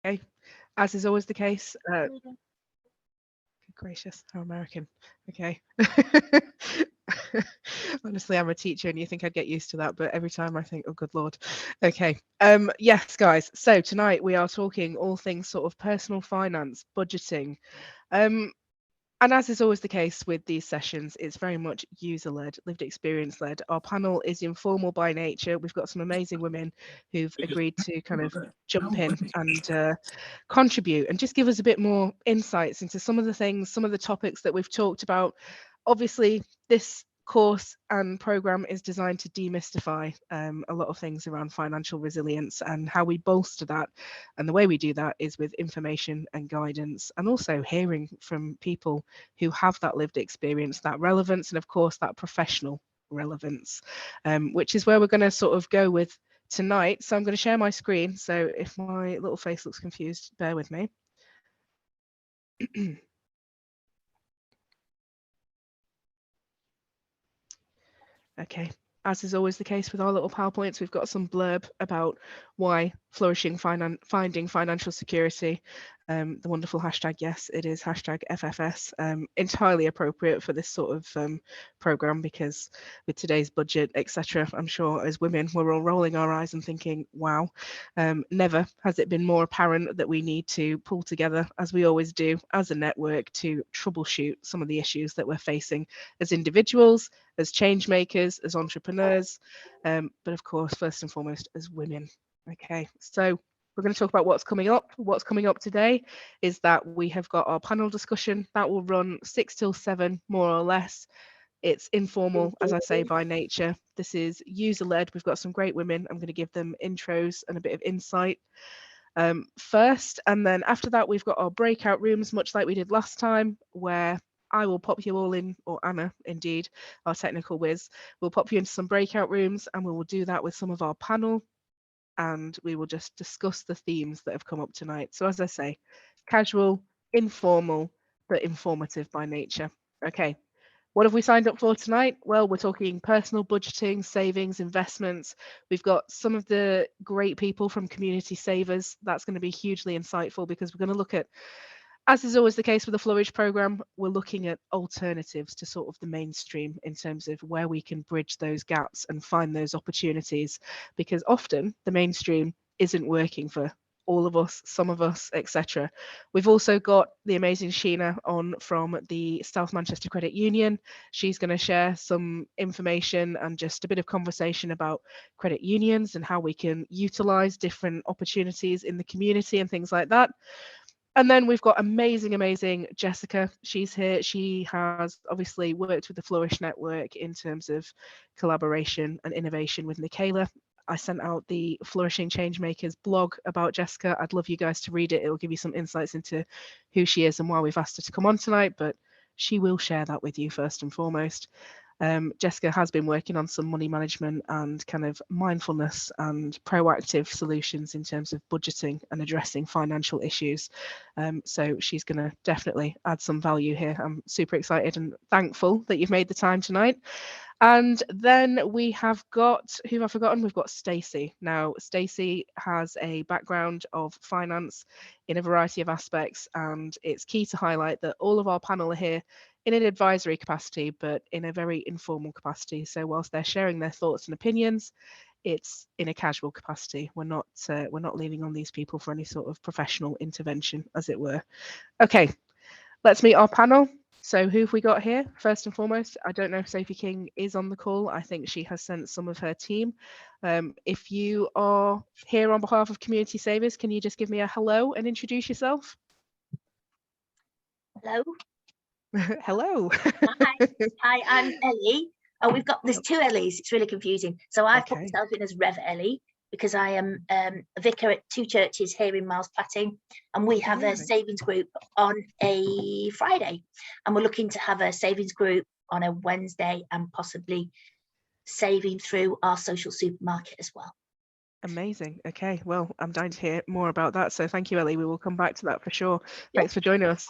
Okay, as is always the case. Good gracious, how American. Okay. Honestly, I'm a teacher and you think I'd get used to that, but every time I think, oh, good Lord. Okay. Yes, guys. So tonight we are talking all things sort of personal finance, budgeting. Um, and as is always the case with these sessions, it's very much user-led, lived experience-led. Our panel is informal by nature. We've got some amazing women who've agreed to kind of jump in and contribute and just give us a bit more insights into some of the things, some of the topics that we've talked about. Obviously, this course and program is designed to demystify a lot of things around financial resilience and how we bolster that. And the way we do that is with information and guidance, and also hearing from people who have that lived experience, that relevance, and of course that professional relevance, which is where we're going to sort of go with tonight. So I'm going to share my screen. So if my little face looks confused, bear with me. Okay, as is always the case with our little PowerPoints, we've got some blurb about why flourishing finding financial security. The wonderful hashtag, yes, it is hashtag FFS, entirely appropriate for this sort of program, because with today's budget, etc., I'm sure as women, we're all rolling our eyes and thinking, wow, never has it been more apparent that we need to pull together, as we always do, as a network to troubleshoot some of the issues that we're facing as individuals, as change makers, as entrepreneurs, but of course, first and foremost, as women. Okay, so we're going to talk about what's coming up. What's coming up today is that we have got our panel discussion that will run 6 till 7, more or less. It's informal, as I say, by nature. This is user-led. We've got some great women. I'm going to give them intros and a bit of insight first, and then after that, we've got our breakout rooms, much like we did last time, where I will pop you all in, or Anna, indeed, our technical whiz, will pop you into some breakout rooms, and we will do that with some of our panel, and we will just discuss the themes that have come up tonight. So as I say, casual, informal, but informative by nature. Okay, what have we signed up for tonight? Well, we're talking personal budgeting, savings, investments. We've got some of the great people from Community Savers. That's going to be hugely insightful, because we're going to look at, as is always the case with the Flourish program, we're looking at alternatives to sort of the mainstream in terms of where we can bridge those gaps and find those opportunities, because often the mainstream isn't working for all of us, some of us, etc. We've also got the amazing Sheena on from the South Manchester Credit Union. She's going to share some information and just a bit of conversation about credit unions and how we can utilize different opportunities in the community and things like that. And then we've got amazing Jessica. She's here. She has obviously worked with the Flourish Network in terms of collaboration and innovation with Michaela. I sent out the Flourishing Changemakers blog about Jessica. I'd love you guys to read it. It'll give you some insights into who she is and why we've asked her to come on tonight, but she will share that with you first and foremost. Jessica has been working on some money management and kind of mindfulness and proactive solutions in terms of budgeting and addressing financial issues. So she's going to definitely add some value here. I'm super excited and thankful that you've made the time tonight. And then we have got, who have I forgotten? We've got Stacey. Now, Stacey has a background of finance in a variety of aspects, and it's key to highlight that all of our panel are here in an advisory capacity, but in a very informal capacity. So whilst they're sharing their thoughts and opinions, it's in a casual capacity. We're not leaning on these people for any sort of professional intervention, as it were. Okay, let's meet our panel. So who have we got here? First and foremost, I don't know if Sophie King is on the call. I think she has sent some of her team. If you are here on behalf of Community Savers, can you just give me a hello and introduce yourself? Hello. Hello. Hi, I'm Ellie. Oh, there's two Ellies. It's really confusing. So I've put myself in as Rev Ellie, because I am a vicar at two churches here in Miles Platting, and we have a savings group on a Friday, and we're looking to have a savings group on a Wednesday, and possibly saving through our social supermarket as well. Amazing. Okay, well, I'm dying to hear more about that. So thank you, Ellie. We will come back to that for sure. Yeah. Thanks for joining us.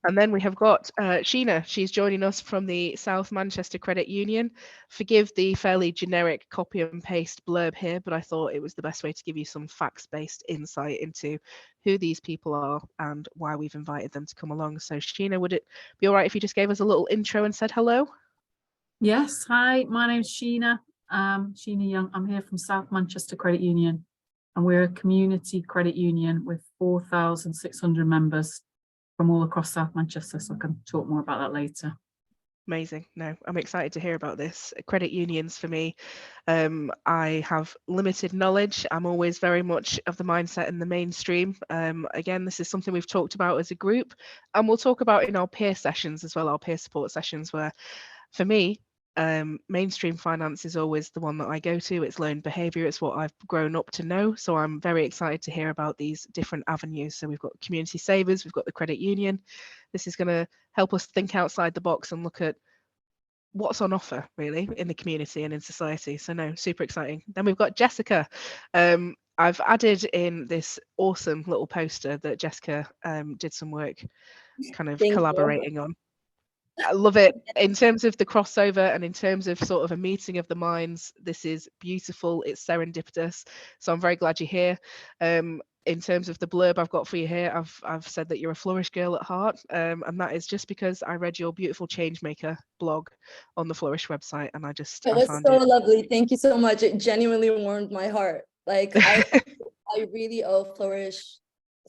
And then we have got Sheena. She's joining us from the South Manchester Credit Union. Forgive the fairly generic copy and paste blurb here, but I thought it was the best way to give you some facts-based insight into who these people are and why we've invited them to come along. So Sheena, would it be all right if you just gave us a little intro and said hello? Yes, hi, my name's Sheena. Sheena Young. I'm here from South Manchester Credit Union, and we're a community credit union with 4,600 members from all across South Manchester. So I can talk more about that later. Amazing. No, I'm excited to hear about this. Credit unions for me, I have limited knowledge. I'm always very much of the mindset in the mainstream. Again, this is something we've talked about as a group, and we'll talk about in our peer sessions as well, our peer support sessions, where for me, mainstream finance is always the one that I go to. It's learned behavior. It's what I've grown up to know. So I'm very excited to hear about these different avenues. So we've got community savers, we've got the credit union. This is going to help us think outside the box and look at what's on offer really in the community and in society. So no, super exciting. Then we've got Jessica. I've added in this awesome little poster that Jessica did some work kind of Thank you. collaborating on. I love it. In terms of the crossover and in terms of sort of a meeting of the minds, this is beautiful. It's serendipitous. So I'm very glad you're here. In terms of the blurb I've got for you here, I've said that you're a Flourish girl at heart, and that is just because I read your beautiful Changemaker blog on the Flourish website, and That was so lovely. Thank you so much. It genuinely warmed my heart. Like I really owe Flourish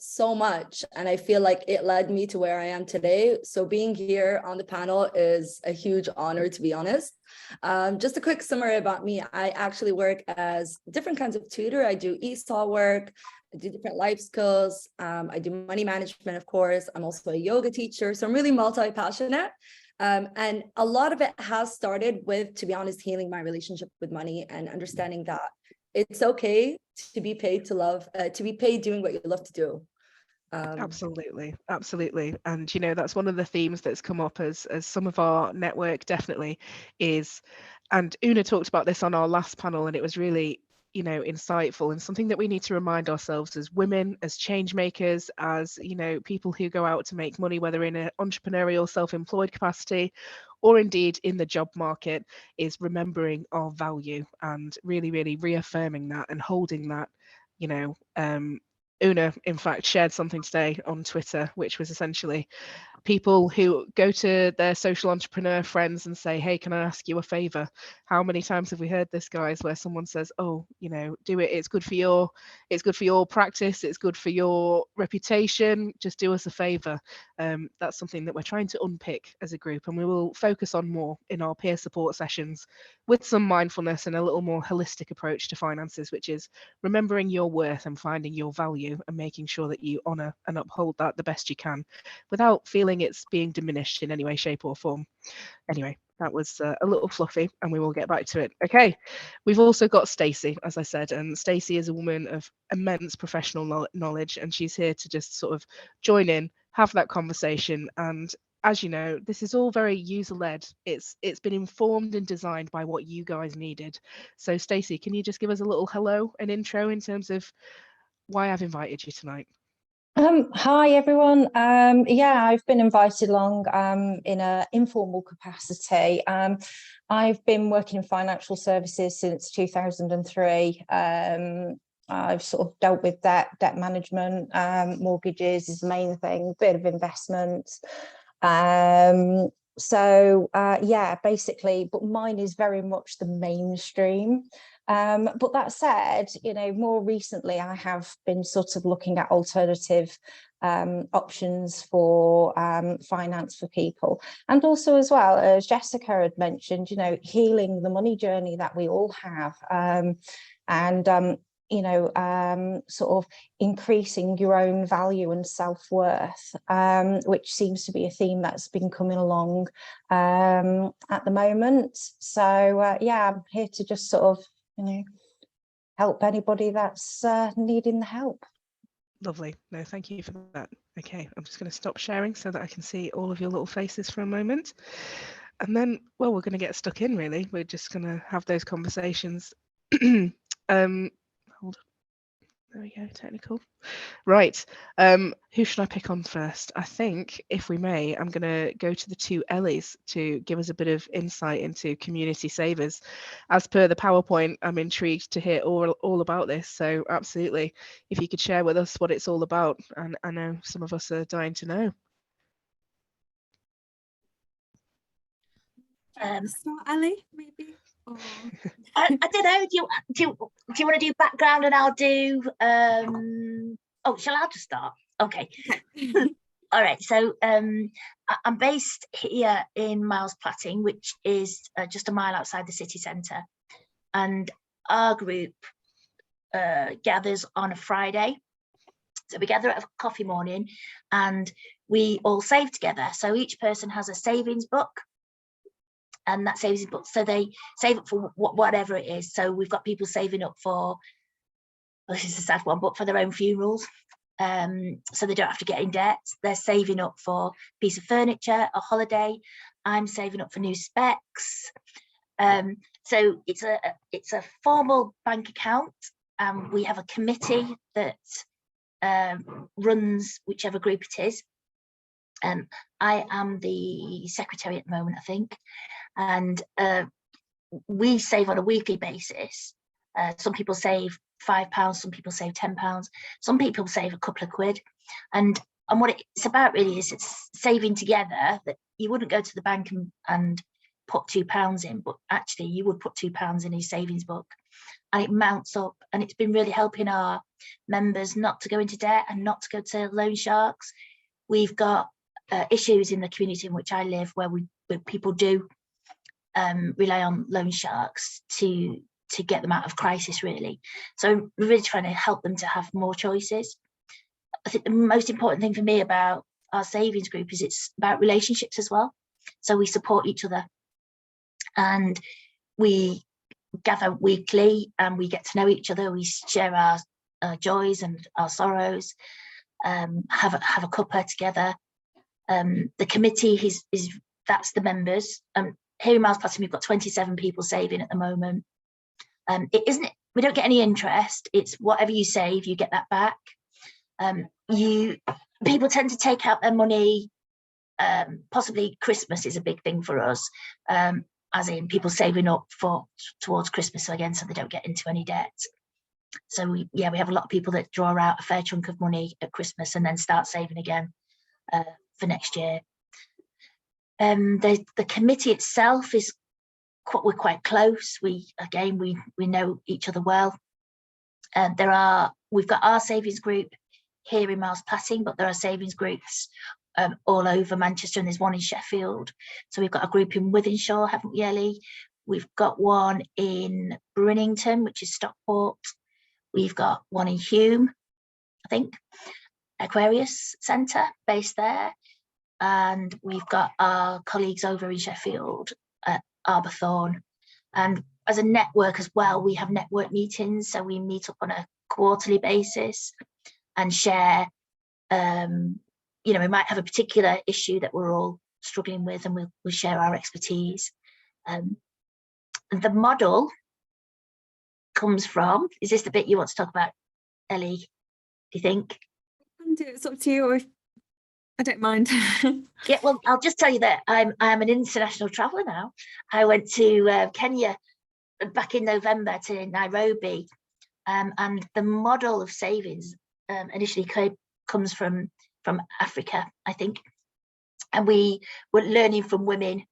so much, and I feel like it led me to where I am today. So being here on the panel is a huge honor, to be honest. Just a quick summary about me. I actually work as different kinds of tutor. I do ESOL work, I do different life skills. I do money management, of course. I'm also a yoga teacher. So I'm really multi-passionate. And a lot of it has started with, to be honest, healing my relationship with money and understanding that it's okay to be paid to love, to be paid doing what you love to do. Absolutely, absolutely. And you know, that's one of the themes that's come up as some of our network definitely is, and Una talked about this on our last panel, and it was really, you know, insightful and something that we need to remind ourselves as women, as change makers, as, you know, people who go out to make money, whether in an entrepreneurial, self-employed capacity or indeed in the job market, is remembering our value and really, really reaffirming that and holding that, you know. Una, in fact, shared something today on Twitter, which was essentially people who go to their social entrepreneur friends and say, hey, can I ask you a favor? How many times have we heard this, guys, where someone says, oh, you know, do it, it's good for your practice, it's good for your reputation, just do us a favor. That's something that we're trying to unpick as a group, and we will focus on more in our peer support sessions with some mindfulness and a little more holistic approach to finances, which is remembering your worth and finding your value and making sure that you honor and uphold that the best you can without feeling it's being diminished in any way, shape or form. Anyway, that was a little fluffy, and we will get back to it. Okay, we've also got Stacey, as I said, and Stacey is a woman of immense professional knowledge, and she's here to just sort of join in, have that conversation. And as you know, this is all very user-led. It's been informed and designed by what you guys needed. So Stacey, can you just give us a little hello, an intro in terms of why I've invited you tonight? Hi everyone. Yeah, I've been invited along in an informal capacity. I've been working in financial services since 2003. I've sort of dealt with debt management, mortgages is the main thing, bit of investments. Yeah, basically, but mine is very much the mainstream. But that said, you know, more recently I have been sort of looking at alternative options for finance for people, and also as well, as Jessica had mentioned, you know, healing the money journey that we all have, and you know, sort of increasing your own value and self-worth, which seems to be a theme that's been coming along at the moment. So yeah, I'm here to just sort of, you know, help anybody that's needing the help. Lovely. No, thank you for that. Okay, I'm just going to stop sharing so that I can see all of your little faces for a moment. And then, well, we're going to get stuck in, really. We're just going to have those conversations. Hold Hold on. There we go, technical. Right, who should I pick on first? I think, if we may, I'm going to go to the two Ellies to give us a bit of insight into community savers. As per the PowerPoint, I'm intrigued to hear all about this, so absolutely, if you could share with us what it's all about, and I know some of us are dying to know. Start, Ellie, maybe? Or... I don't know. Do you want to do background and I'll do? Oh, shall I just start? Okay. All right. So I'm based here in Miles Platting, which is just a mile outside the city centre, and our group gathers on a Friday. So we gather at a coffee morning, and we all save together. So each person has a savings book. And that savings book, so they save up for whatever it is. So we've got people saving up for, well, this is a sad one, but for their own funerals. So they don't have to get in debt. They're saving up for a piece of furniture, a holiday. I'm saving up for new specs. So it's a formal bank account. We have a committee that runs whichever group it is. I am the secretary at the moment, I think. And we save on a weekly basis. Some people save £5, some people save £10, some people save a couple of quid. And what it's about really is it's saving together, that you wouldn't go to the bank and put £2 in, but actually you would put £2 in your savings book, and it mounts up. And it's been really helping our members not to go into debt and not to go to loan sharks. We've got issues in the community in which I live where people do rely on loan sharks to get them out of crisis, really. So we're really trying to help them to have more choices. I think the most important thing for me about our savings group is it's about relationships as well. So we support each other, and we gather weekly and we get to know each other. We share our joys and our sorrows, have a cuppa together. The committee is that's the members. Here in Miles Platting, we've got 27 people saving at the moment. We don't get any interest. It's whatever you save, you get that back. People tend to take out their money. Possibly Christmas is a big thing for us, as in people saving up towards Christmas again, so they don't get into any debt. So we have a lot of people that draw out a fair chunk of money at Christmas and then start saving again for next year. The committee itself we're quite close. We know each other well. We've got our savings group here in Miles Platting, but there are savings groups all over Manchester, and there's one in Sheffield. So we've got a group in Wythenshawe, haven't we, Ellie? We've got one in Brinnington, which is Stockport. We've got one in Hume, I think, Aquarius Centre based there. And we've got our colleagues over in Sheffield at Arbourthorne. And as a network as well, we have network meetings. So we meet up on a quarterly basis and share, we might have a particular issue that we're all struggling with, and we'll share our expertise. The model comes from, is this the bit you want to talk about, Ellie, do you think? It's up to you, or I don't mind. Yeah, well, I'll just tell you that I'm an international traveller now. I went to Kenya back in November, to Nairobi, and the model of savings initially comes from Africa, I think, and we were learning from women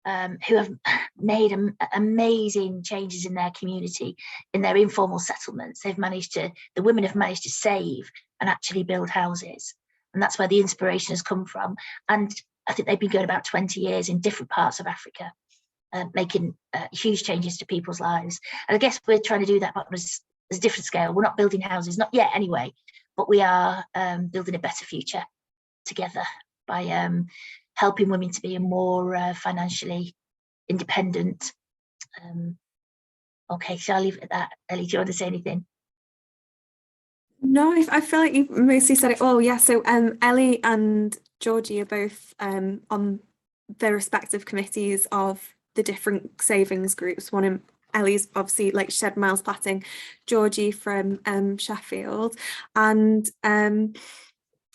who have made amazing changes in their community, in their informal settlements. The women have managed to save and actually build houses. And that's where the inspiration has come from. And I think they've been going about 20 years in different parts of Africa, making huge changes to people's lives. And I guess we're trying to do that, but there's a different scale. We're not building houses, not yet anyway, but we are building a better future together by helping women to be more financially independent. Okay, so I'll leave it at that. Ellie, do you want to say anything? No, I feel like you mostly said it all. Yeah, so Ellie and Georgie are both on their respective committees of the different savings groups, one in Ellie's obviously, like she said, Miles Platting, Georgie from Sheffield, and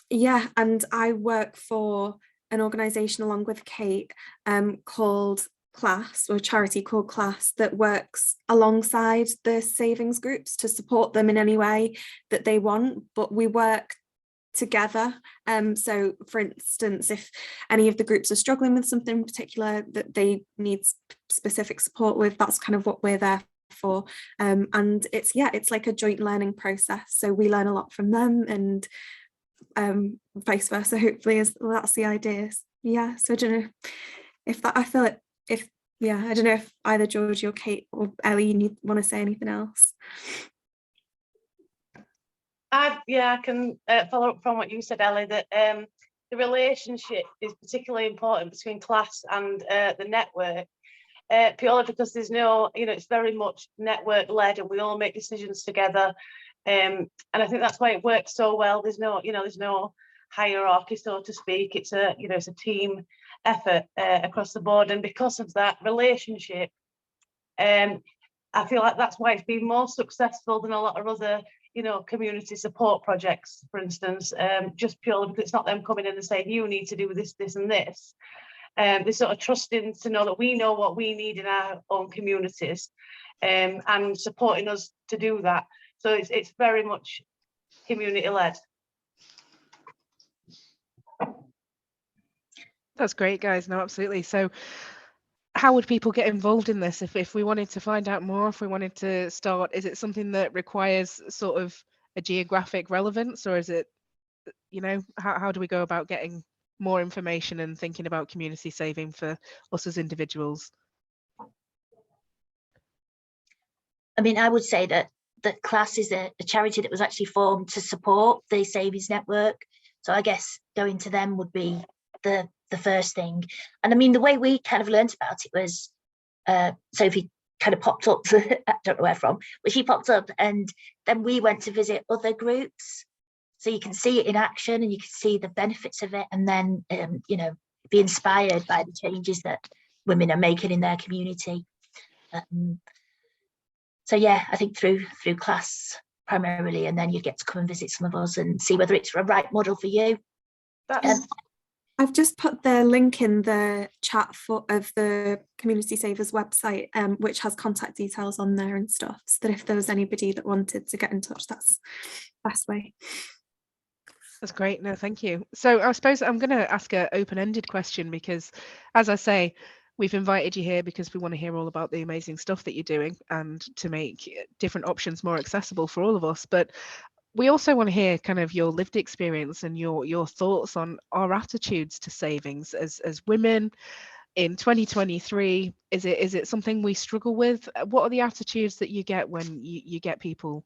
yeah, and I work for an organisation along with Kate called Class, or a charity called Class, that works alongside the savings groups to support them in any way that they want, but we work together. So for instance, if any of the groups are struggling with something in particular that they need specific support with, that's kind of what we're there for. And it's like a joint learning process, so we learn a lot from them, and vice versa, hopefully, that's the idea. Yeah, so I don't know if that, I feel it, if I don't know if either Georgie or Kate or Ellie, you want to say anything else. I can follow up from what you said, Ellie, that the relationship is particularly important between Class and the network, purely because there's no, it's very much network led, and we all make decisions together. And I think that's why it works so well. There's no hierarchy, so to speak. It's a team effort across the board, and because of that relationship, I feel like that's why it's been more successful than a lot of other community support projects, for instance, just purely because it's not them coming in and saying you need to do this, this and this. They're sort of trusting to know that we know what we need in our own communities, and supporting us to do that. So it's very much community led. That's great, guys. No, absolutely. So how would people get involved in this if we wanted to find out more, if we wanted to start? Is it something that requires sort of a geographic relevance, or is it, how do we go about getting more information and thinking about community saving for us as individuals? I mean, I would say that Class is a charity that was actually formed to support the savings network. So I guess going to them would be the first thing. And I mean, the way we kind of learned about it was Sophie kind of popped up, I don't know where from, but she popped up, and then we went to visit other groups. So you can see it in action, and you can see the benefits of it, and then, be inspired by the changes that women are making in their community. So yeah, I think through Class primarily, and then you get to come and visit some of us and see whether it's a right model for you. I've just put the link in the chat of the Community Savers website, which has contact details on there and stuff, so that if there was anybody that wanted to get in touch, that's the best way. That's great. No, thank you. So I suppose I'm going to ask an open-ended question, because, as I say, we've invited you here because we want to hear all about the amazing stuff that you're doing and to make different options more accessible for all of us. But we also want to hear kind of your lived experience and your thoughts on our attitudes to savings as women in 2023. Is it something we struggle with? What are the attitudes that you get when you get people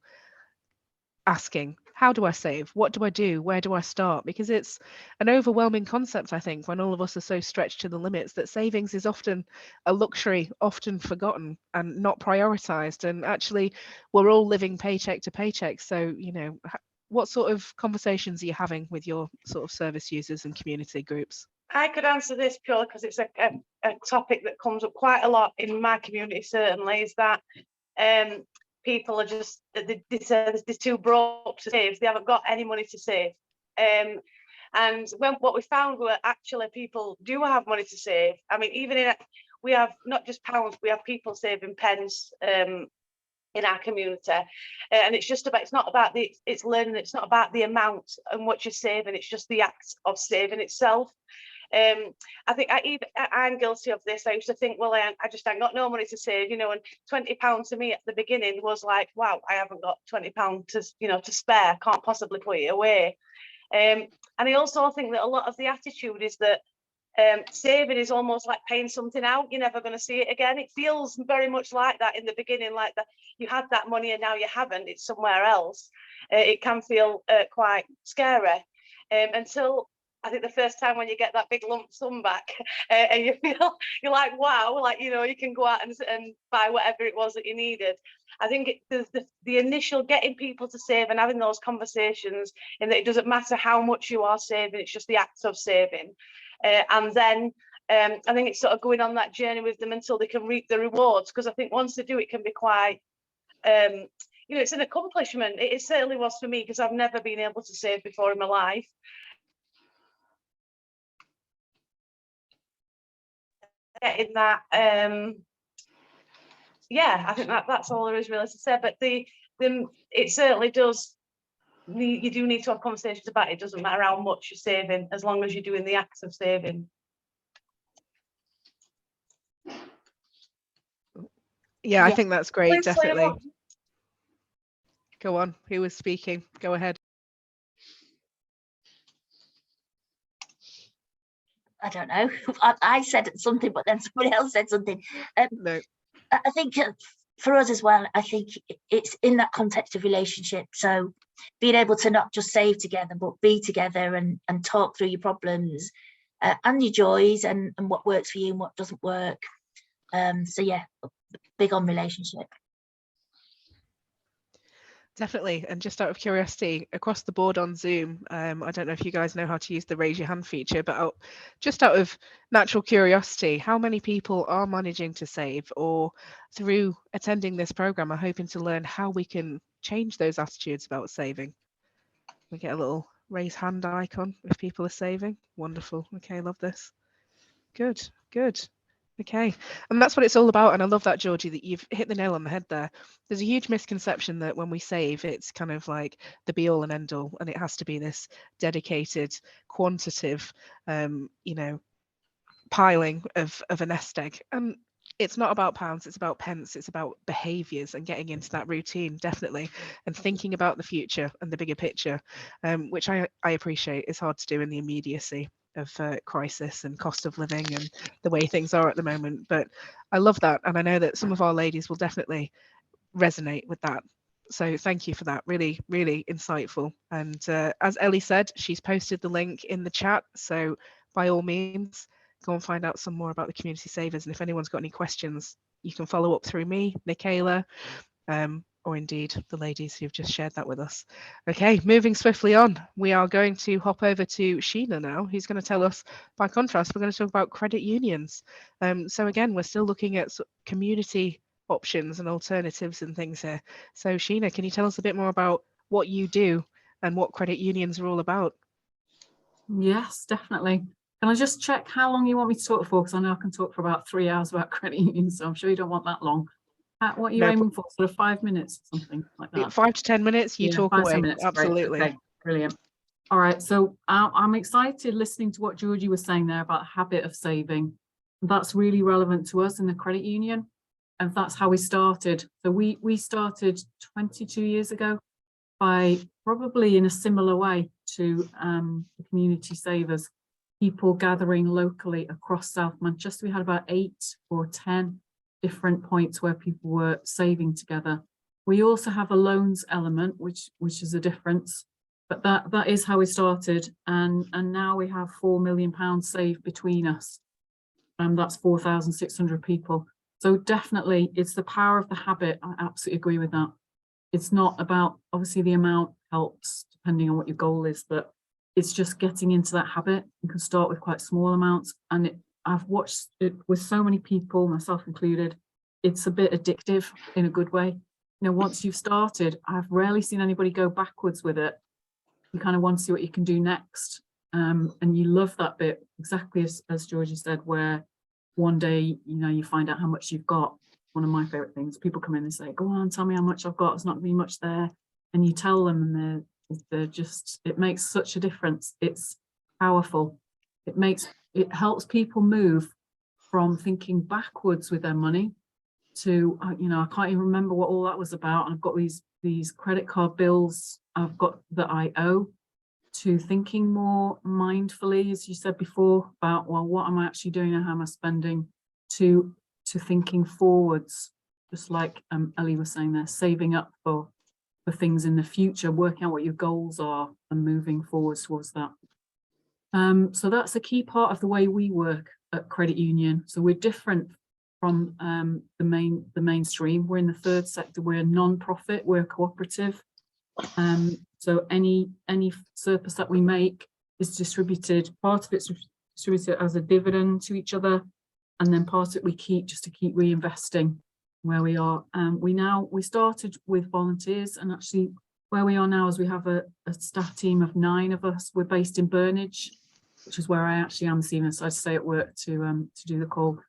asking, how do I save? What do I do? Where do I start? Because it's an overwhelming concept, I think, when all of us are so stretched to the limits, that savings is often a luxury, often forgotten and not prioritized. And actually, we're all living paycheck to paycheck. So, what sort of conversations are you having with your sort of service users and community groups? I could answer this purely because it's a topic that comes up quite a lot in my community, certainly, is that people are just, they're too broke to save. They haven't got any money to save. And what we found were actually people do have money to save. I mean, even we have not just pounds, we have people saving pence in our community. And it's not about it's learning, it's not about the amount and what you're saving, it's just the act of saving itself. I think I'm guilty of this. I used to think, well, I just ain't got no money to save, and £20 to me at the beginning was like, wow, I haven't got £20 to spare, can't possibly put it away. And I also think that a lot of the attitude is that saving is almost like paying something out. You're never going to see it again. It feels very much like that in the beginning, like that you had that money and now you haven't, it's somewhere else. It can feel quite scary until I think the first time when you get that big lump sum back and you feel, you're like, wow, like, you can go out and buy whatever it was that you needed. I think the initial getting people to save and having those conversations, in that it doesn't matter how much you are saving, it's just the act of saving. And then I think it's sort of going on that journey with them until they can reap the rewards, because I think once they do, it can be quite, you know, it's an accomplishment. It certainly was for me, because I've never been able to save before in my life. Getting that, yeah, I think that's all there is really to say. But it certainly does. You do need to have conversations about it. It doesn't matter how much you're saving, as long as you're doing the acts of saving. Yeah, I think that's great, definitely. On. Go on, who was speaking? Go ahead. I don't know. I said something, but then somebody else said something. No. I think for us as well, I think it's in that context of relationship. So being able to not just save together, but be together and talk through your problems and your joys and what works for you and what doesn't work. So yeah, big on relationship. Definitely. And just out of curiosity, across the board on Zoom, I don't know if you guys know how to use the raise your hand feature, but just out of natural curiosity, how many people are managing to save, or through attending this program are hoping to learn how we can change those attitudes about saving? We get a little raise hand icon if people are saving. Wonderful. Okay, love this. Good, good. Okay, and that's what it's all about. And I love that, Georgie, that you've hit the nail on the head there. There's a huge misconception that when we save, it's kind of like the be all and end all, and it has to be this dedicated, quantitative, you know, piling of a nest egg. And it's not about pounds, it's about pence, it's about behaviors and getting into that routine, definitely, and thinking about the future and the bigger picture, which I appreciate is hard to do in the immediacy of crisis and cost of living and the way things are at the moment. But I love that, and I know that some of our ladies will definitely resonate with that. So thank you for that. Really, really insightful. And as Ellie said, she's posted the link in the chat, so by all means go and find out some more about the community savers. And if anyone's got any questions, you can follow up through me, Michaela, or indeed the ladies who've just shared that with us. Okay, moving swiftly on, we are going to hop over to Sheena now, who's going to tell us, by contrast, we're going to talk about credit unions. So again, we're still looking at community options and alternatives and things here. So Sheena, can you tell us a bit more about what you do and what credit unions are all about? Yes, definitely. Can I just check how long you want me to talk for? Because I know I can talk for about 3 hours about credit unions, so I'm sure you don't want that long. What are you aiming for? Sort of 5 minutes or something like that? 5 to 10 minutes, you talk away. Minutes, absolutely. Great. Okay, brilliant. All right, so I'm excited listening to what Georgie was saying there about the habit of saving. That's really relevant to us in the credit union, and that's how we started. So we started 22 years ago by probably in a similar way to the community savers, people gathering locally across South Manchester. We had about 8 or 10 different points where people were saving together. We also have a loans element, which is a difference, but that is how we started, and now we have £4 million saved between us, and that's 4,600 people. So definitely it's the power of the habit. I absolutely agree with that. It's not about, obviously the amount helps depending on what your goal is, but it's just getting into that habit. You can start with quite small amounts, and I've watched it with so many people, myself included. It's a bit addictive in a good way. You know, once you've started, I've rarely seen anybody go backwards with it. You kind of want to see what you can do next. And you love that bit, exactly as Georgie said, where one day, you know, you find out how much you've got. One of my favorite things, people come in and say, go on, tell me how much I've got. There's not really much there. And you tell them, and they're just, it makes such a difference. It's powerful. It helps people move from thinking backwards with their money to, you know, I can't even remember what all that was about. I've got these credit card bills I've got that I owe, to thinking more mindfully, as you said before, about, well, what am I actually doing and how am I spending, to thinking forwards, just like Ellie was saying there, saving up for things in the future, working out what your goals are and moving forwards towards that. So that's a key part of the way we work at Credit Union. So we're different from the mainstream. We're in the third sector. We're a non-profit. We're a cooperative. So any surplus that we make is distributed. Part of it's distribute it as a dividend to each other, and then part of it we keep just to keep reinvesting where we are. We started with volunteers, and actually where we are now is we have a staff team of 9 of us. We're based in Burnage, which is where I actually am this evening, so I stay at work to do the call.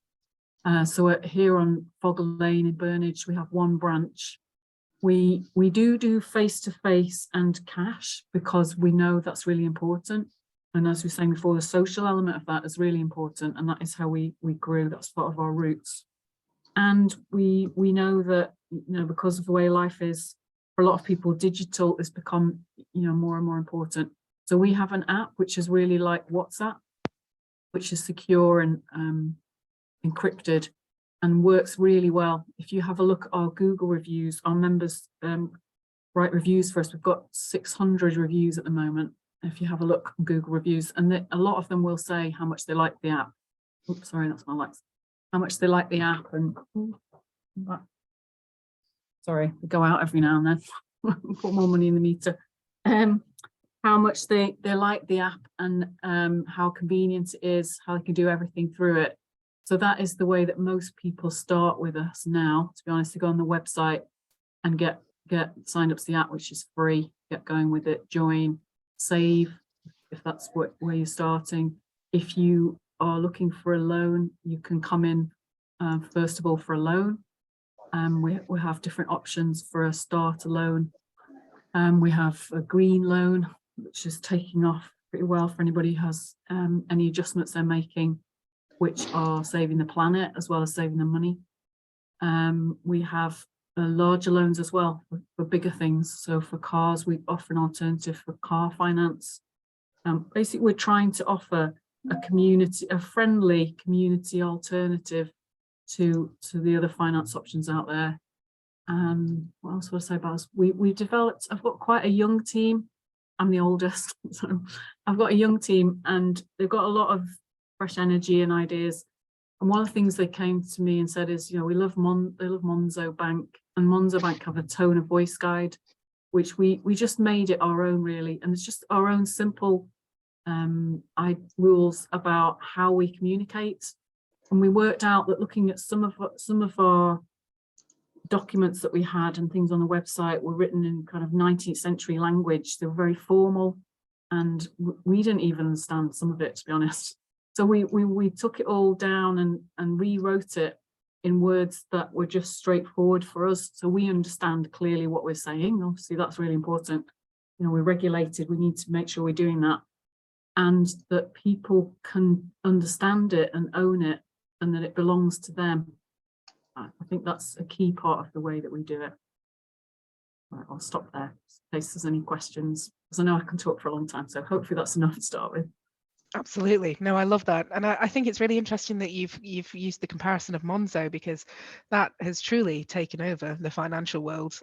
So we're here on Foggle Lane in Burnage, we have 1 branch. We do face-to-face and cash because we know that's really important. And as we were saying before, the social element of that is really important, and that is how we grew. That's part of our roots. And we know that, you know, because of the way life is, for a lot of people, digital has become, you know, more and more important. So we have an app which is really like WhatsApp, which is secure and encrypted and works really well. If you have a look at our Google reviews, our members write reviews for us. We've got 600 reviews at the moment. If you have a look on Google reviews, and a lot of them will say how much they like the app. Oops, sorry, that's my lights. How much they like the app, and sorry, we go out every now and then. Put more money in the meter. How much they like the app, and how convenient it is, how they can do everything through it. So that is the way that most people start with us now. To be honest, they go on the website and get signed up to the app, which is free. Get going with it. Join, save, if that's where you're starting. If you are looking for a loan, you can come in first of all for a loan. We have different options for a starter loan. We have a green loan, which is taking off pretty well for anybody who has any adjustments they're making, which are saving the planet as well as saving the money. We have larger loans as well for bigger things. So for cars, we offer an alternative for car finance. Basically, we're trying to offer a friendly community alternative to the other finance options out there. What else would I say about us? We developed, I've got quite a young team. I'm the oldest, so I've got a young team, and they've got a lot of fresh energy and ideas. And one of the things they came to me and said is, you know, they love Monzo Bank, and Monzo Bank have a tone of voice guide, which we just made it our own, really. And it's just our own simple rules about how we communicate. And we worked out that looking at some of our documents that we had and things on the website were written in kind of 19th century language. They were very formal, and we didn't even understand some of it, to be honest. So we took it all down and rewrote it in words that were just straightforward for us, so we understand clearly what we're saying. Obviously, that's really important. You know, we're regulated. We need to make sure we're doing that, and that people can understand it and own it, and that it belongs to them. I think that's a key part of the way that we do it. Right, I'll stop there in case there's any questions, because I know I can talk for a long time, so hopefully that's enough to start with. Absolutely. No, I love that. And I think it's really interesting that you've used the comparison of Monzo, because that has truly taken over the financial world,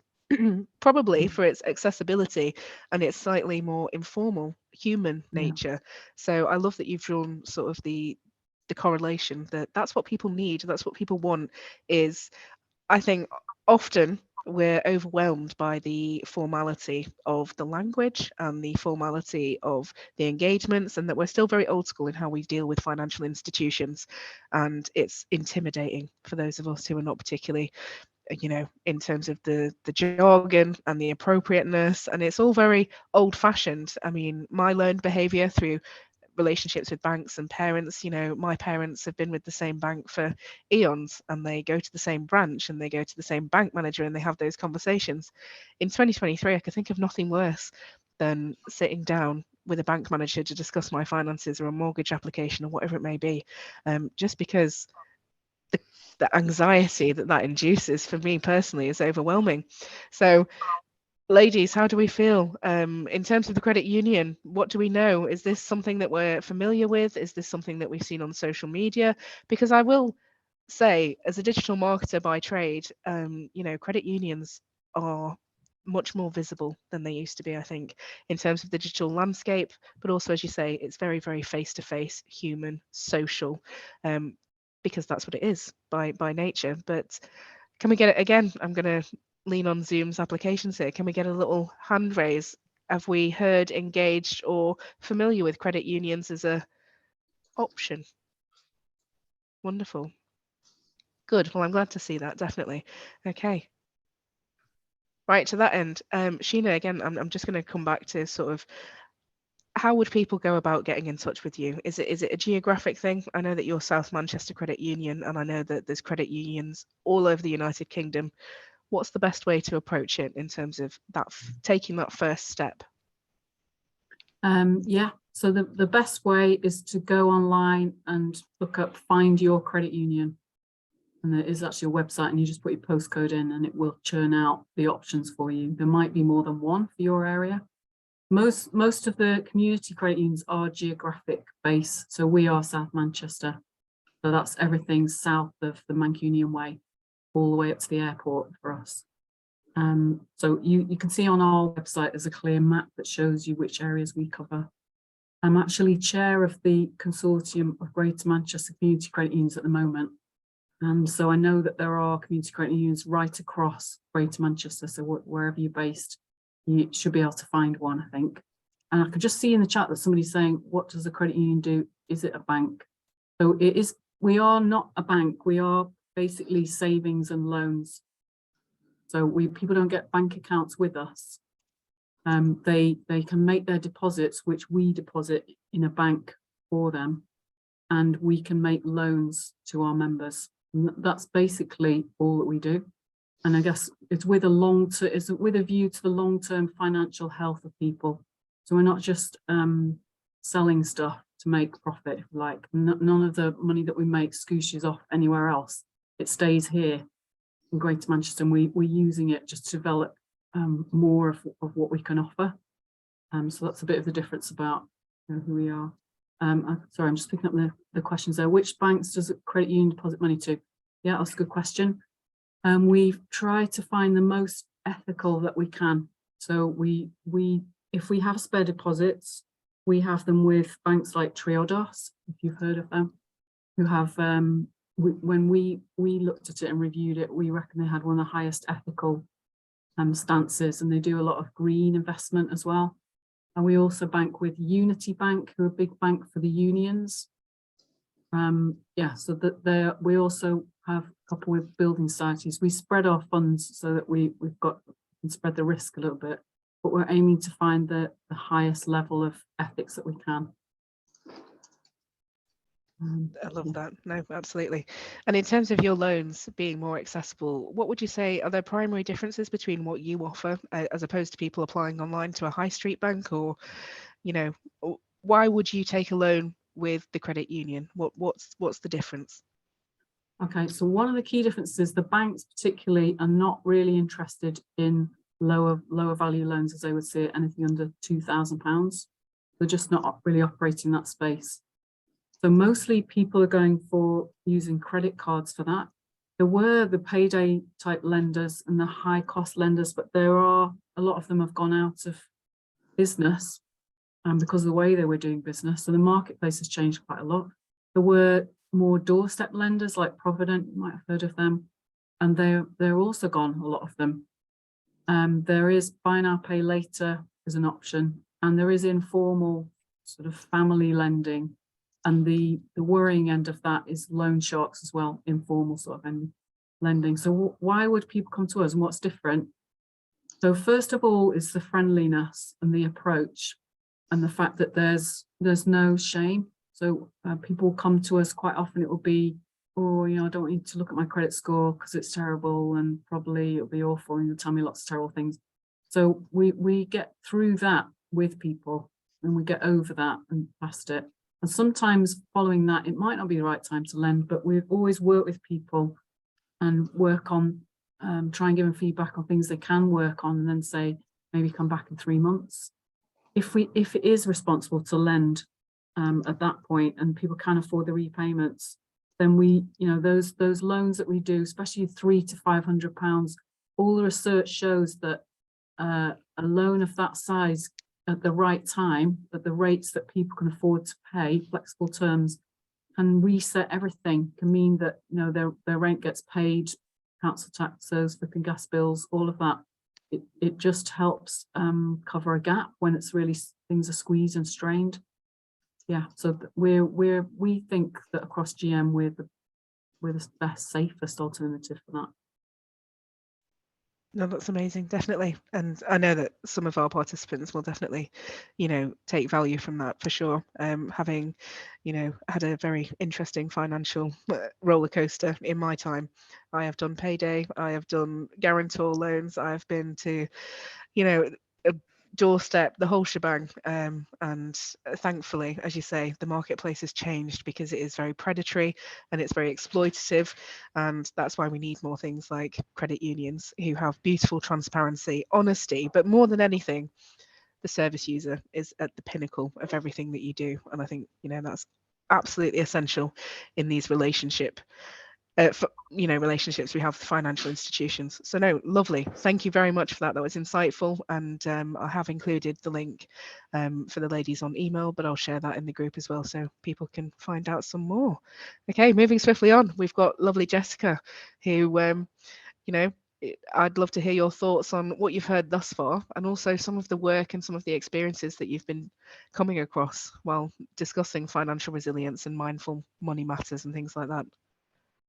probably for its accessibility and its slightly more informal human nature. So I love that you've drawn sort of the correlation that's what people need, that's what people want. Is, I think, often we're overwhelmed by the formality of the language and the formality of the engagements, and that we're still very old school in how we deal with financial institutions, and it's intimidating for those of us who are not particularly, you know, in terms of the jargon and the appropriateness, and it's all very old-fashioned. I mean, my learned behavior through relationships with banks and parents, you know, my parents have been with the same bank for eons, and they go to the same branch and they go to the same bank manager and they have those conversations. In 2023, I could think of nothing worse than sitting down with a bank manager to discuss my finances or a mortgage application or whatever it may be, just because the anxiety that induces for me personally is overwhelming. So, ladies, how do we feel in terms of the credit union? What do we know? Is this something that we're familiar with? Is this something that we've seen on social media? Because I will say, as a digital marketer by trade, you know, credit unions are much more visible than they used to be, I think, in terms of the digital landscape, but also, as you say, it's very, very face-to-face, human, social, because that's what it is by nature. But can we get it again? I'm going to lean on Zoom's applications here. Can we get a little hand raise? Have we heard, engaged, or familiar with credit unions as a option. Wonderful. Good. Well, I'm glad to see that, definitely. Okay. Right, to that end, Sheena, again, I'm just going to come back to sort of how would people go about getting in touch with you? Is it a geographic thing? I know that you're South Manchester Credit Union, and I know that there's credit unions all over the United Kingdom. What's the best way to approach it in terms of that taking that first step? Yeah, so the best way is to go online and look up Find Your Credit Union. And there is actually a website, and you just put your postcode in and it will churn out the options for you. There might be more than one for your area. Most of the community credit unions are geographic based. So we are South Manchester. So that's everything south of the Mancunian Way, all the way up to the airport for us. So you can see on our website, there's a clear map that shows you which areas we cover. I'm actually chair of the consortium of Greater Manchester Community Credit Unions at the moment. And so I know that there are community credit unions right across Greater Manchester. So wherever you're based, you should be able to find one, I think. And I could just see in the chat that somebody's saying, what does a credit union do? Is it a bank? So it is. We are not a bank. We are basically savings and loans. So people don't get bank accounts with us. They can make their deposits, which we deposit in a bank for them, and we can make loans to our members. And that's basically all that we do. And I guess it's with a view to the long-term financial health of people. So we're not just selling stuff to make profit, if you like. None of the money that we make scooshes off anywhere else. It stays here in Greater Manchester, and we're using it just to develop more of what we can offer. So that's a bit of the difference about who we are. Sorry, I'm just picking up the questions there. Which banks does a credit union deposit money to? Yeah, that's a good question. We've tried to find the most ethical that we can. So if we have spare deposits, we have them with banks like Triodos, if you've heard of them, who have, when we looked at it and reviewed it, we reckon they had one of the highest ethical stances, and they do a lot of green investment as well. And we also bank with Unity Bank, who are a big bank for the unions. Yeah, so that we also have a couple with building societies. We spread our funds so that we can spread the risk a little bit, but we're aiming to find the highest level of ethics that we can. I love that. No, absolutely. And in terms of your loans being more accessible, what would you say are there primary differences between what you offer as opposed to people applying online to a high street bank? Or, why would you take a loan with the credit union? What's the difference? Okay, so one of the key differences is the banks particularly are not really interested in lower value loans, as they would say, anything under £2,000. They're just not really operating that space. So mostly people are going for using credit cards for that. There were the payday type lenders and the high cost lenders, but there are a lot of them have gone out of business because of the way they were doing business. So the marketplace has changed quite a lot. There were more doorstep lenders like Provident, you might have heard of them, and they're also gone, a lot of them. There is buy now, pay later as an option, and there is informal sort of family lending. And the worrying end of that is loan sharks as well, informal sort of lending. So why would people come to us, and what's different? So first of all is the friendliness and the approach, and the fact that there's no shame. So people come to us quite often. It will be, oh, I don't need to look at my credit score because it's terrible, and probably it'll be awful, and you'll tell me lots of terrible things. So we get through that with people, and we get over that and past it. And sometimes following that, it might not be the right time to lend, but we've always worked with people and work on, try and give them feedback on things they can work on, and then say, maybe come back in 3 months. If it is responsible to lend at that point, and people can afford the repayments, then those loans that we do, especially £300 to £500, all the research shows that a loan of that size at the right time, at the rates that people can afford to pay, flexible terms, can reset everything, can mean that their rent gets paid, council taxes, flipping gas bills, all of that. It just helps cover a gap when it's really things are squeezed and strained. yeah, so we think that across GM we're the best, safest alternative for that. No, that's amazing, definitely. And I know that some of our participants will definitely, take value from that for sure. Having, had a very interesting financial roller coaster in my time. I have done payday, I have done guarantor loans, I've been to, a doorstep, the whole shebang. And thankfully, as you say, the marketplace has changed because it is very predatory and it's very exploitative. And that's why we need more things like credit unions who have beautiful transparency, honesty, but more than anything, the service user is at the pinnacle of everything that you do. And I think, that's absolutely essential in these relationships we have with financial institutions. So no, lovely. Thank you very much for that. That was insightful. And I have included the link for the ladies on email, but I'll share that in the group as well so people can find out some more. Okay, moving swiftly on. We've got lovely Jessica who, I'd love to hear your thoughts on what you've heard thus far and also some of the work and some of the experiences that you've been coming across while discussing financial resilience and mindful money matters and things like that.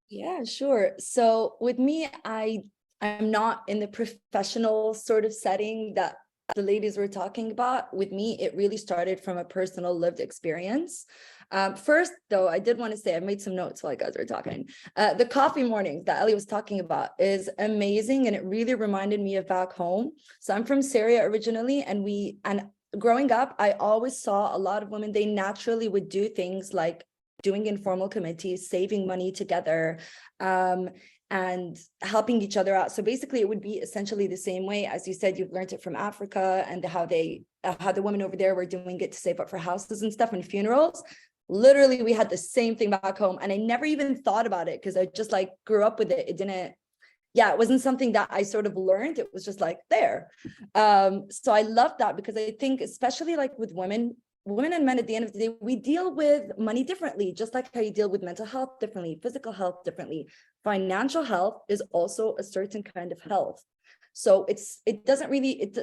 Yeah, sure. So with me, I'm not in the professional sort of setting that the ladies were talking about. With me, it really started from a personal lived experience. First, though, I did want to say I made some notes while you guys were talking. The coffee mornings that Ellie was talking about is amazing, and it really reminded me of back home. So I'm from Syria originally, and growing up, I always saw a lot of women, they naturally would do things like doing informal committees, saving money together, and helping each other out. So basically it would be essentially the same way as you said, you've learned it from Africa and how the women over there were doing it to save up for houses and stuff and funerals. Literally, we had the same thing back home. And I never even thought about it because I just like grew up with it. It wasn't something that I sort of learned. It was just like there. So I love that because I think especially like with women and men at the end of the day, we deal with money differently, just like how you deal with mental health differently, physical health differently. Financial health is also a certain kind of health. So it's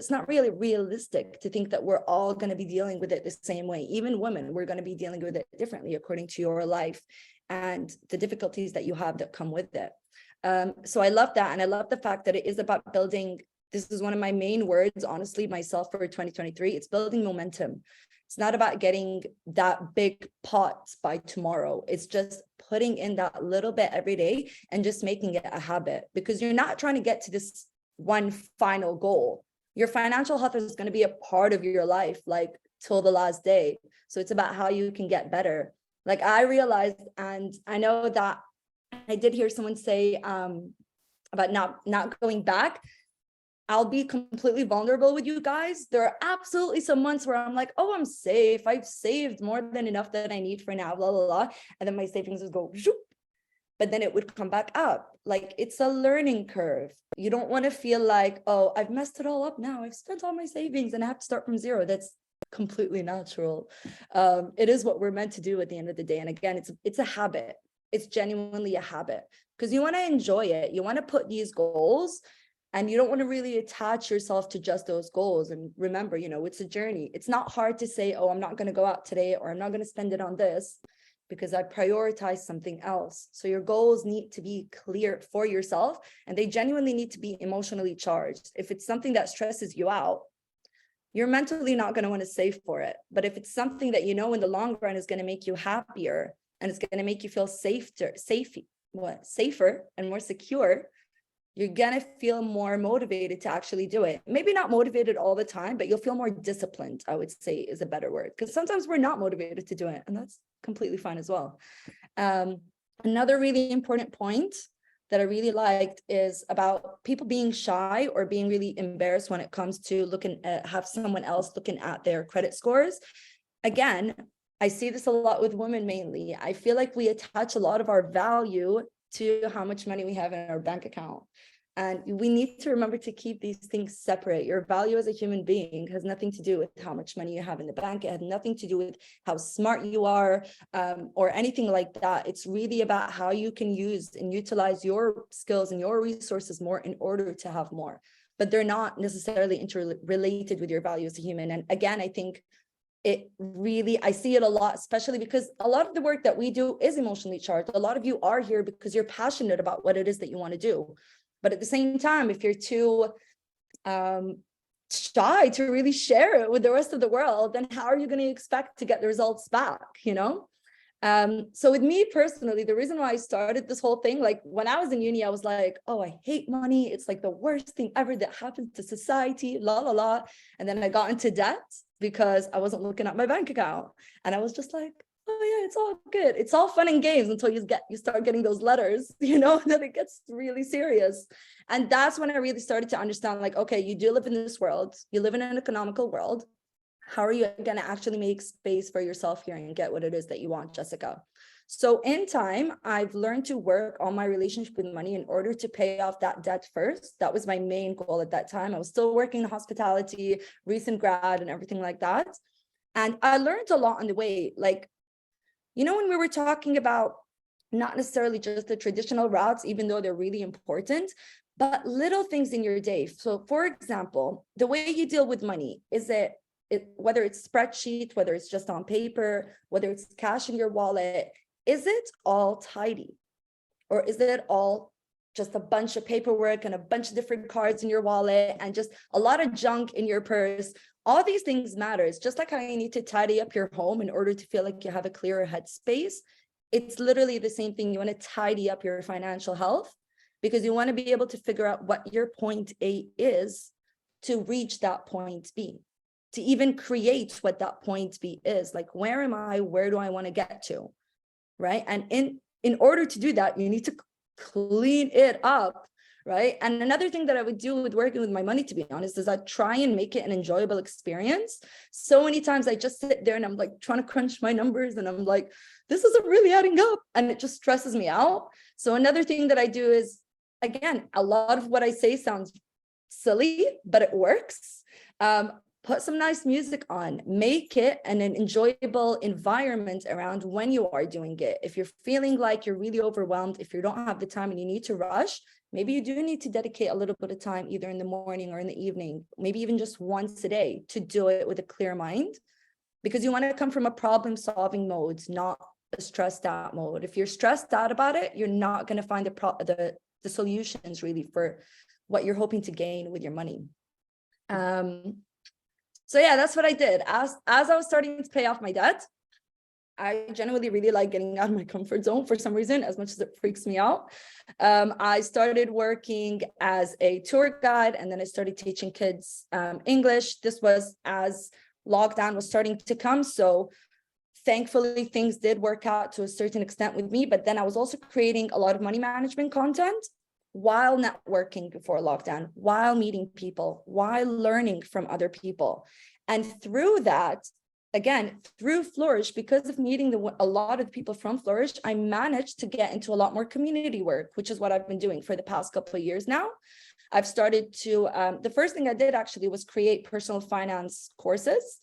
not really realistic to think that we're all going to be dealing with it the same way. Even women, we're going to be dealing with it differently according to your life and the difficulties that you have that come with it. So I love that. And I love the fact that it is about building. This is one of my main words, honestly, myself for 2023. It's building momentum. It's not about getting that big pot by tomorrow. It's just putting in that little bit every day and just making it a habit, because you're not trying to get to this one final goal. Your financial health is going to be a part of your life, like till the last day. So it's about how you can get better. Like I realized, and I know that I did hear someone say about not going back. I'll be completely vulnerable with you guys. There are absolutely some months where I'm like, oh, I'm safe. I've saved more than enough that I need for now, blah, blah, blah. And then my savings would go, zoop, but then it would come back up. Like it's a learning curve. You don't want to feel like, oh, I've messed it all up now. I've spent all my savings and I have to start from zero. That's completely natural. It is what we're meant to do at the end of the day. And again, it's a habit. It's genuinely a habit because you want to enjoy it. You want to put these goals. And you don't want to really attach yourself to just those goals. And remember, it's a journey. It's not hard to say, oh, I'm not going to go out today, or I'm not going to spend it on this because I prioritize something else. So your goals need to be clear for yourself, and they genuinely need to be emotionally charged. If it's something that stresses you out, you're mentally not going to want to save for it. But if it's something that in the long run is going to make you happier and it's going to make you feel safer and more secure, you're going to feel more motivated to actually do it. Maybe not motivated all the time, but you'll feel more disciplined, I would say is a better word. Because sometimes we're not motivated to do it, and that's completely fine as well. Another really important point that I really liked is about people being shy or being really embarrassed when it comes to have someone else looking at their credit scores. Again, I see this a lot with women mainly. I feel like we attach a lot of our value to how much money we have in our bank account. And we need to remember to keep these things separate. Your value as a human being has nothing to do with how much money you have in the bank. It has nothing to do with how smart you are or anything like that. It's really about how you can use and utilize your skills and your resources more in order to have more. But they're not necessarily interrelated with your value as a human. And again, I think it really, I see it a lot, especially because a lot of the work that we do is emotionally charged. A lot of you are here because you're passionate about what it is that you want to do. But at the same time, if you're too shy to really share it with the rest of the world, then how are you going to expect to get the results back, you know? So with me personally, the reason why I started this whole thing, like when I was in uni, I was like, oh, I hate money. It's like the worst thing ever that happens to society, la, la, la. And then I got into debt because I wasn't looking at my bank account. And I was just like, oh yeah, it's all good. It's all fun and games until you start getting those letters, you know, then it gets really serious. And that's when I really started to understand, like, okay, you do live in this world, you live in an economical world. How are you going to actually make space for yourself here and get what it is that you want, Jessica? So in time, I've learned to work on my relationship with money in order to pay off that debt first. That was my main goal at that time. I was still working in hospitality, recent grad and everything like that. And I learned a lot on the way. Like, you know, when we were talking about not necessarily just the traditional routes, even though they're really important, but little things in your day. So for example, the way you deal with money, is it whether it's spreadsheet, whether it's just on paper, whether it's cash in your wallet, is it all tidy? Or is it all just a bunch of paperwork and a bunch of different cards in your wallet and just a lot of junk in your purse? All these things matters. Just like how you need to tidy up your home in order to feel like you have a clearer headspace, it's literally the same thing. You want to tidy up your financial health because you want to be able to figure out what your point A is to reach that point B, to even create what that point B is. Like, where am I? Where do I want to get to? Right. And in order to do that, you need to clean it up. Right. And another thing that I would do with working with my money, to be honest, is I try and make it an enjoyable experience. So many times I just sit there and I'm like trying to crunch my numbers and I'm like, this isn't really adding up. And it just stresses me out. So another thing that I do is, again, a lot of what I say sounds silly, but it works. Put some nice music on, make it an enjoyable environment around when you are doing it. If you're feeling like you're really overwhelmed, if you don't have the time and you need to rush, maybe you do need to dedicate a little bit of time, either in the morning or in the evening, maybe even just once a day, to do it with a clear mind, because you want to come from a problem-solving mode, not a stressed out mode. If you're stressed out about it, you're not going to find the solutions really for what you're hoping to gain with your money. So yeah, that's what I did. As I was starting to pay off my debt, I genuinely really like getting out of my comfort zone for some reason, as much as it freaks me out. I started working as a tour guide, and then I started teaching kids English. This was as lockdown was starting to come. So thankfully, things did work out to a certain extent with me. But then I was also creating a lot of money management content while networking before lockdown, while meeting people, while learning from other people. And through that, again, through Flourish, because of meeting a lot of people from Flourish, I managed to get into a lot more community work, which is what I've been doing for the past couple of years now. I've started to, the first thing I did actually was create personal finance courses.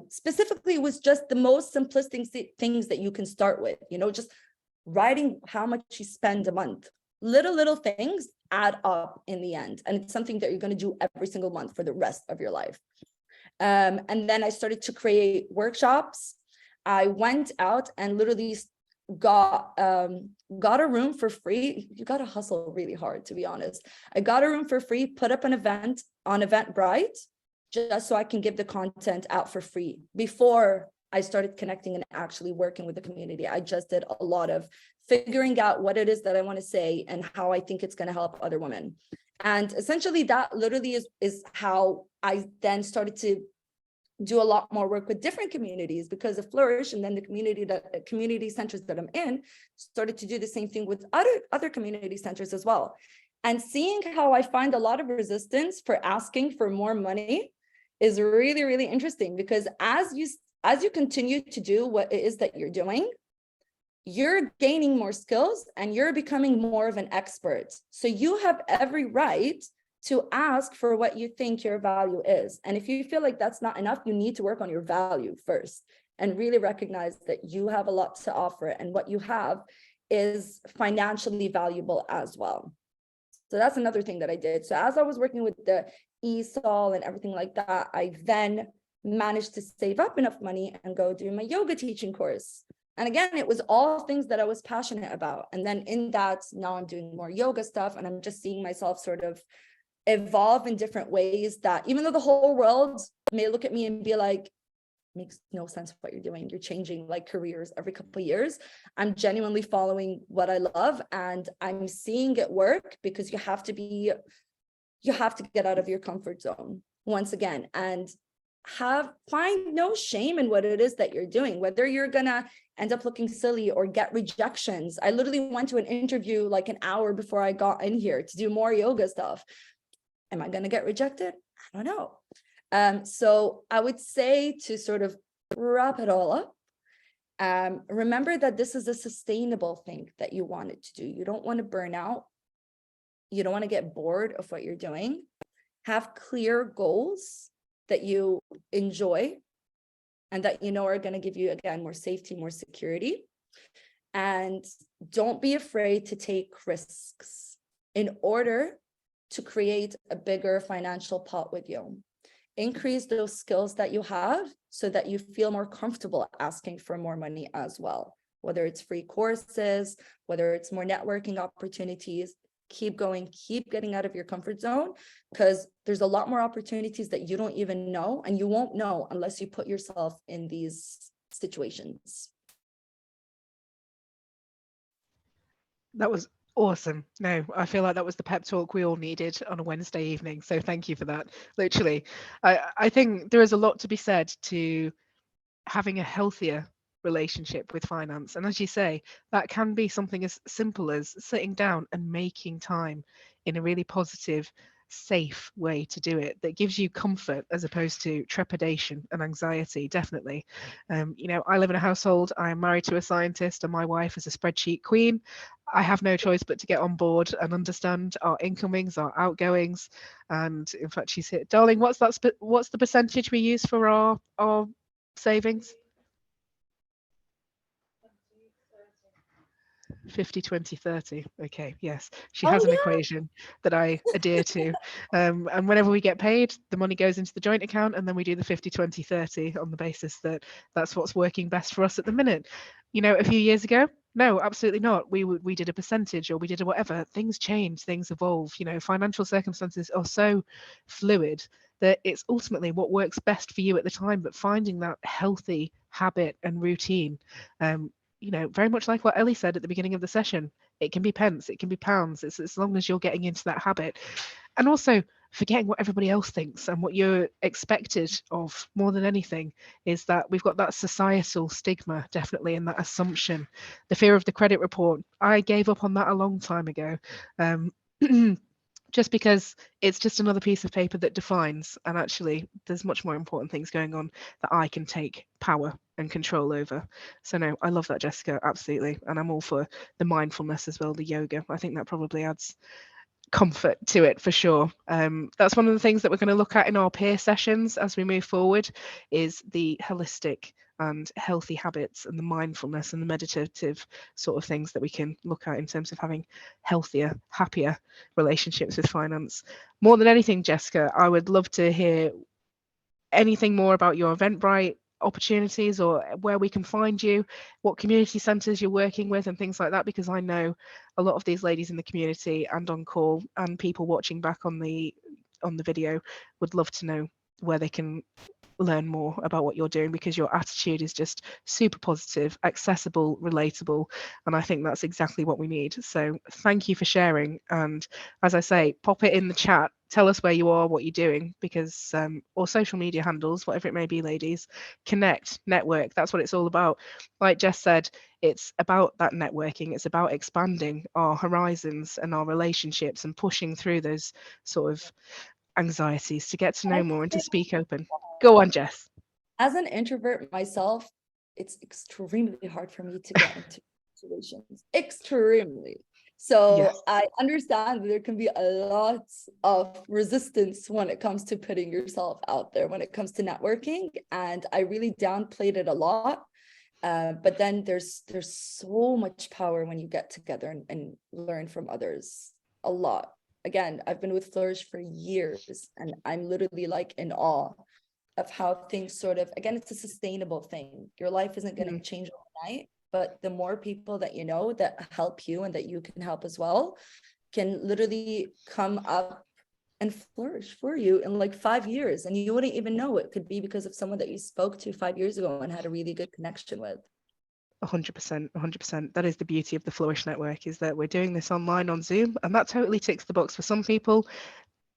Specifically, it was just the most simplistic things that you can start with, you know, just writing how much you spend a month. Little things add up in the end. And it's something that you're going to do every single month for the rest of your life. And then I started to create workshops. I went out and literally got a room for free. You got to hustle really hard, to be honest. I got a room for free, put up an event on Eventbrite, just so I can give the content out for free. Before I started connecting and actually working with the community, I just did a lot of figuring out what it is that I want to say and how I think it's going to help other women. And essentially that literally is how I then started to do a lot more work with different communities because of Flourish, and then the community centers that I'm in started to do the same thing with other community centers as well. And seeing how I find a lot of resistance for asking for more money is really, really interesting, because as you continue to do what it is that you're doing, you're gaining more skills and you're becoming more of an expert. So you have every right to ask for what you think your value is. And if you feel like that's not enough, you need to work on your value first and really recognize that you have a lot to offer and what you have is financially valuable as well. So that's another thing that I did. So as I was working with the ESOL and everything like that, I then managed to save up enough money and go do my yoga teaching course. And again, it was all things that I was passionate about. And then in that, now I'm doing more yoga stuff, and I'm just seeing myself sort of evolve in different ways that, even though the whole world may look at me and be like, makes no sense what you're doing, you're changing like careers every couple of years, I'm genuinely following what I love, and I'm seeing it work, because you have to get out of your comfort zone once again, and find no shame in what it is that you're doing, whether you're gonna end up looking silly or get rejections. I literally went to an interview like an hour before I got in here to do more yoga stuff. Am I gonna get rejected? I don't know. So I would say, to sort of wrap it all up, remember that this is a sustainable thing that you wanted to do. You don't want to burn out. You don't want to get bored of what you're doing. Have clear goals that you enjoy and that you know are going to give you, again, more safety, more security. And don't be afraid to take risks in order to create a bigger financial pot with you. Increase those skills that you have so that you feel more comfortable asking for more money as well, whether it's free courses, whether it's more networking opportunities. Keep going, keep getting out of your comfort zone, because there's a lot more opportunities that you don't even know, and you won't know unless you put yourself in these situations. That was awesome. No, I feel like that was the pep talk we all needed on a Wednesday evening. So thank you for that. Literally, I think there is a lot to be said to having a healthier relationship with finance. And as you say, that can be something as simple as sitting down and making time in a really positive, safe way to do it, that gives you comfort as opposed to trepidation and anxiety. Definitely. I live in a household, I am married to a scientist, and my wife is a spreadsheet queen. I have no choice but to get on board and understand our incomings, our outgoings. And in fact, she's here. Darling, what's the percentage we use for our savings? 50, 20, 30. Okay, yes. She has an equation that I adhere to. And whenever we get paid, the money goes into the joint account, and then we do the 50, 20, 30 on the basis that that's what's working best for us at the minute. A few years ago, no, absolutely not. We did a percentage, or we did a whatever. Things change, things evolve. Financial circumstances are so fluid that it's ultimately what works best for you at the time, but finding that healthy habit and routine. Very much like what Ellie said at the beginning of the session, it can be pence, it can be pounds. It's as long as you're getting into that habit. And also forgetting what everybody else thinks and what you're expected of more than anything is that we've got that societal stigma, definitely, and that assumption, the fear of the credit report. I gave up on that a long time ago. Just because it's just another piece of paper that defines, and actually there's much more important things going on that I can take power and control over. So no, I love that, Jessica, absolutely. And I'm all for the mindfulness as well, the yoga. I think that probably adds comfort to it for sure. That's one of the things that we're going to look at in our peer sessions as we move forward, is the holistic and healthy habits and the mindfulness and the meditative sort of things that we can look at in terms of having healthier, happier relationships with finance. More than anything, Jessica, I would love to hear anything more about your Eventbrite opportunities, or where we can find you, what community centres you're working with and things like that, because I know a lot of these ladies in the community and on call and people watching back on the video would love to know where they can learn more about what you're doing, because your attitude is just super positive, accessible, relatable, and I think that's exactly what we need. So thank you for sharing, and as I say, pop it in the chat, tell us where you are, what you're doing, because or social media handles, whatever it may be, ladies. Connect, network, that's what it's all about. Like Jess said, it's about that networking, it's about expanding our horizons and our relationships and pushing through those sort of anxieties to get to know more and to speak open. Go on, Jess. As an introvert myself, it's extremely hard for me to get into situations. Extremely. So yes. I understand that there can be a lot of resistance when it comes to putting yourself out there, when it comes to networking. And I really downplayed it a lot. But then there's so much power when you get together and learn from others. A lot. Again, I've been with Flourish for years, and I'm literally like in awe of how things sort of, again, it's a sustainable thing. Your life isn't going to change overnight, but the more people that you know that help you and that you can help as well can literally come up and flourish for you in like 5 years, and you wouldn't even know. It could be because of someone that you spoke to 5 years ago and had a really good connection with. 100%, 100%. That is the beauty of the Flourish Network, is that we're doing this online on Zoom, and that totally ticks the box for some people.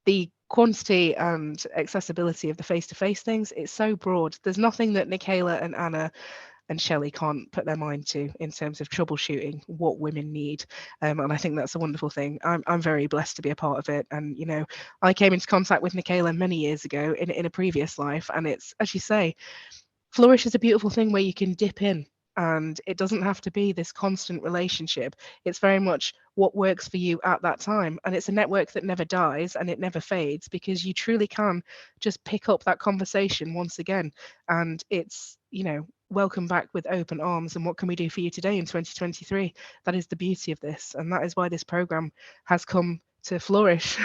The quantity and accessibility of the face-to-face things, it's so broad. There's nothing that Nicola and Anna and Shelley can't put their mind to in terms of troubleshooting what women need. And I think that's a wonderful thing. I'm very blessed to be a part of it. And, you know, I came into contact with Nicola many years ago in a previous life. And it's, as you say, Flourish is a beautiful thing where you can dip in, and it doesn't have to be this constant relationship. It's very much what works for you at that time. And it's a network that never dies and it never fades, because you truly can just pick up that conversation once again. And it's, you know, welcome back with open arms. And what can we do for you today in 2023? That is the beauty of this. And that is why this program has come to flourish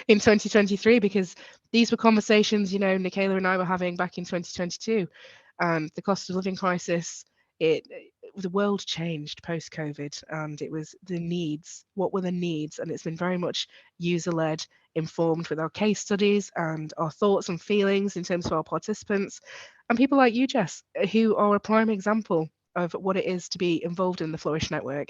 in 2023, because these were conversations, you know, Nicola and I were having back in 2022. And the cost of living crisis, the world changed post-COVID, and it was the needs. What were the needs? And it's been very much user-led, informed with our case studies and our thoughts and feelings in terms of our participants, and people like you, Jess, who are a prime example of what it is to be involved in the Flourish Network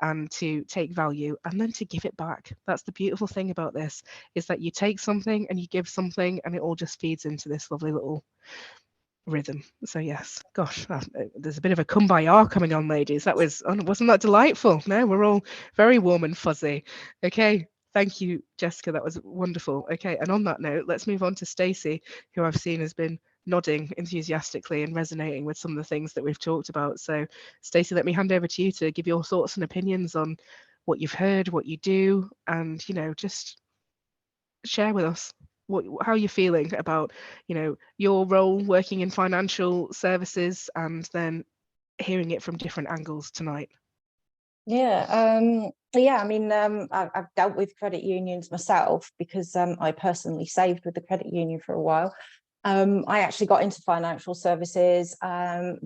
and to take value and then to give it back. That's the beautiful thing about this, is that you take something and you give something, and it all just feeds into this lovely little rhythm. So yes, gosh, there's a bit of a kumbaya coming on, ladies. That wasn't that delightful? No, we're all very warm and fuzzy. Okay, thank you, Jessica. That was wonderful. Okay, and on that note, let's move on to Stacey, who I've seen has been nodding enthusiastically and resonating with some of the things that we've talked about. So Stacey, let me hand over to you to give your thoughts and opinions on what you've heard, what you do, and, you know, just share with us how you're feeling about, you know, your role working in financial services, and then hearing it from different angles tonight. Yeah, I mean, I've dealt with credit unions myself, because I personally saved with the credit union for a while. I actually got into financial services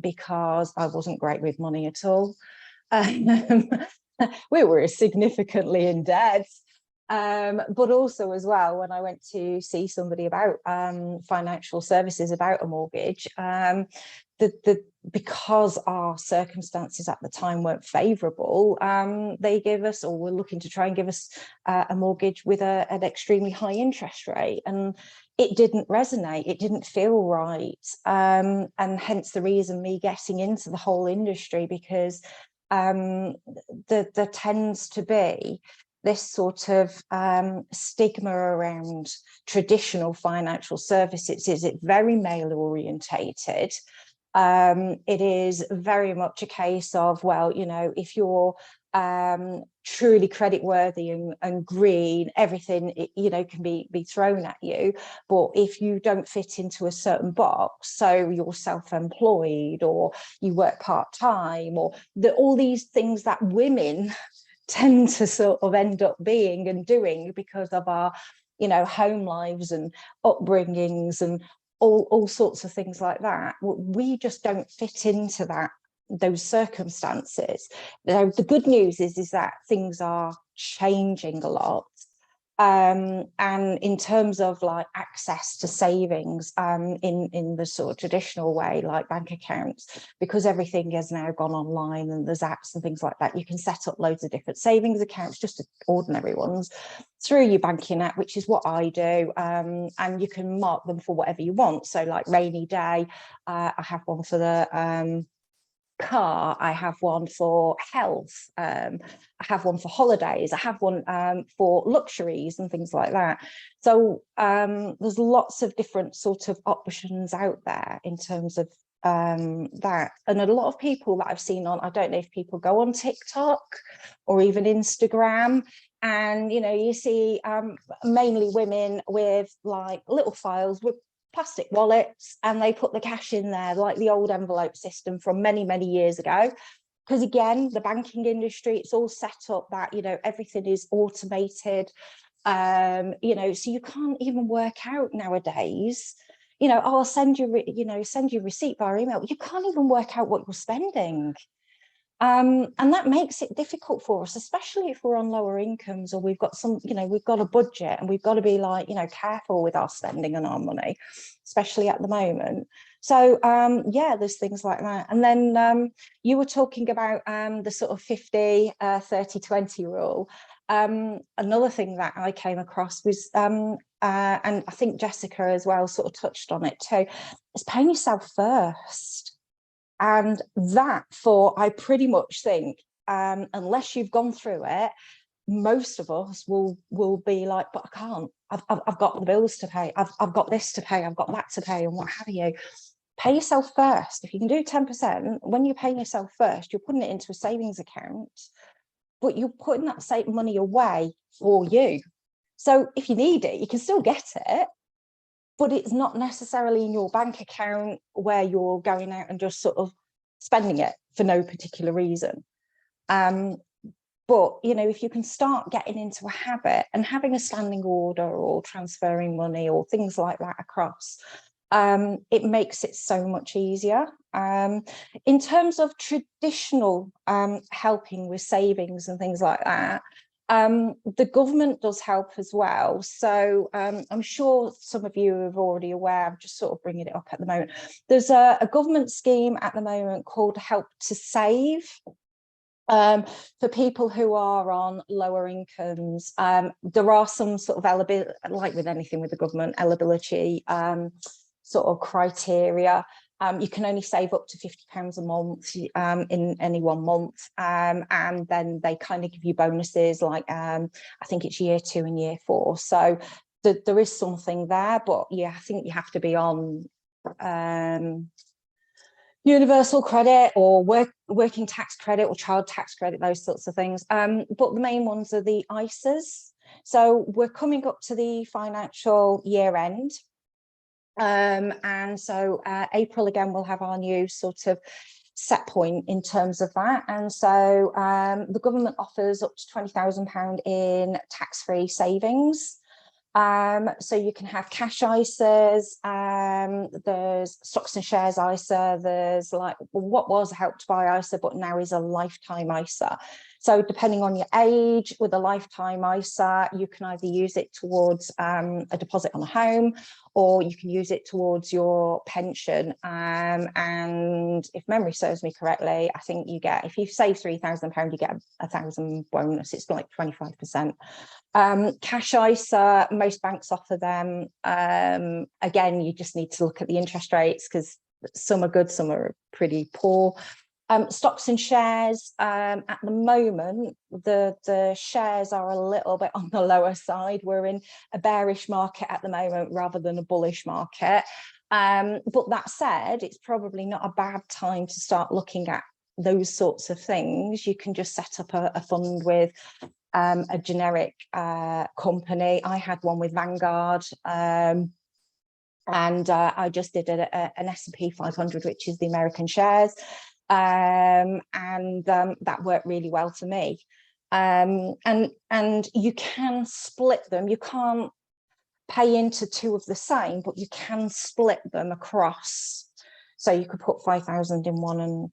because I wasn't great with money at all. We were significantly in debt. But also as well, when I went to see somebody about financial services, about a mortgage, because our circumstances at the time weren't favourable, they gave us, or were looking to try and give us, a mortgage with an extremely high interest rate, and it didn't resonate. It didn't feel right, and hence the reason me getting into the whole industry, because there tends to be this sort of stigma around traditional financial services. Is it very male orientated? It is very much a case of, well, you know, if you're truly creditworthy and green, everything, you know, can be thrown at you. But if you don't fit into a certain box, so you're self-employed, or you work part-time, or all these things that women tend to sort of end up being and doing because of our, you know, home lives and upbringings and all sorts of things like that. We just don't fit into those circumstances. Now, the good news is that things are changing a lot. And in terms of like access to savings, in the sort of traditional way, like bank accounts, because everything has now gone online and there's apps and things like that, you can set up loads of different savings accounts, just ordinary ones, through your banking app, which is what I do. And you can mark them for whatever you want. So like rainy day, I have one for the car, I have one for health, I have one for holidays, I have one for luxuries and things like that. So there's lots of different sort of options out there in terms of that. And a lot of people that I've seen on, I don't know if people go on TikTok or even Instagram, and you know, you see mainly women with like little files with plastic wallets, and they put the cash in there like the old envelope system from many years ago. Because again, the banking industry, it's all set up that, you know, everything is automated, you know, so you can't even work out nowadays, you know, oh, I'll send you, send you receipt via email. You can't even work out what you're spending. And that makes it difficult for us, especially if we're on lower incomes, or we've got some, we've got a budget, and we've got to be like, careful with our spending and our money, especially at the moment. So yeah, there's things like that. And then you were talking about the sort of 50, 30, 20 rule. Another thing that I came across was, and I think Jessica as well sort of touched on it too, is paying yourself first. And that, I pretty much think, unless you've gone through it, most of us will be like, but I can't, I've got the bills to pay, I've got this to pay, I've got that to pay, and what have you. Pay yourself first. If you can do 10%, when you're paying yourself first, you're putting it into a savings account, but you're putting that saved money away for you. So if you need it, you can still get it, but it's not necessarily in your bank account where you're going out and just sort of spending it for no particular reason. But, if you can start getting into a habit and having a standing order or transferring money or things like that across, it makes it so much easier. In terms of traditional helping with savings and things like that, the government does help as well. So I'm sure some of you are already aware, I'm just sort of bringing it up at the moment. There's a government scheme at the moment called Help to Save, for people who are on lower incomes. There are some sort of like with anything with the government, eligibility sort of criteria. You can only save up to £50 a month in any 1 month, and then they kind of give you bonuses like I think it's year 2 and year 4. So there is something there, but yeah, I think you have to be on universal credit or working tax credit or child tax credit, those sorts of things. But the main ones are the ISAs. So we're coming up to the financial year end. And so April again, we'll have our new sort of set point in terms of that. And so the government offers up to £20,000 in tax-free savings. So you can have cash ISAs, there's stocks and shares ISA, there's like what was a Help to Buy ISA, but now is a lifetime ISA. So depending on your age, with a lifetime ISA, you can either use it towards a deposit on a home, or you can use it towards your pension. And if memory serves me correctly, I think you get, if you save £3,000, you get £1,000 bonus. It's like 25%. Cash ISA, most banks offer them. Again, you just need to look at the interest rates, because some are good, some are pretty poor. Stocks and shares, at the moment, the shares are a little bit on the lower side. We're in a bearish market at the moment rather than a bullish market. But that said, it's probably not a bad time to start looking at those sorts of things. You can just set up a fund with a generic company. I had one with Vanguard, and I just did an S&P 500, which is the American shares. And that worked really well for me. And you can split them. You can't pay into 2 of the same, but you can split them across. So you could put 5,000 in one and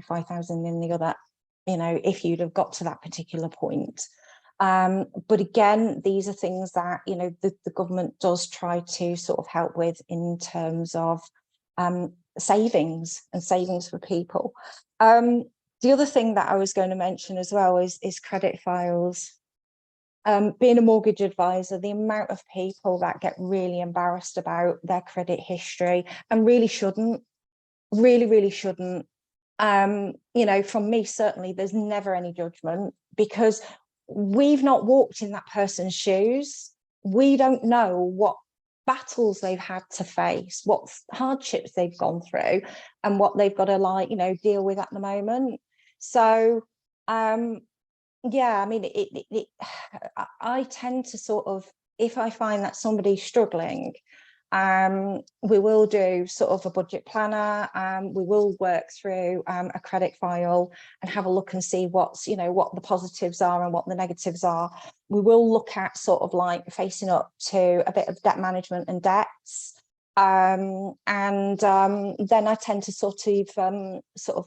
5,000 in the other, if you'd have got to that particular point. But again, these are things that the government does try to sort of help with in terms of savings for people. The other thing that I was going to mention as well is credit files. Being a mortgage advisor, the amount of people that get really embarrassed about their credit history and really shouldn't. From me, certainly, there's never any judgment, because we've not walked in that person's shoes. We don't know what battles they've had to face, what hardships they've gone through, and what they've got to deal with at the moment. So yeah, I mean, I tend to sort of, if I find that somebody's struggling, we will do sort of a budget planner. We will work through a credit file and have a look and see what's, what the positives are and what the negatives are. We will look at sort of like facing up to a bit of debt management and debts. Then I tend to sort of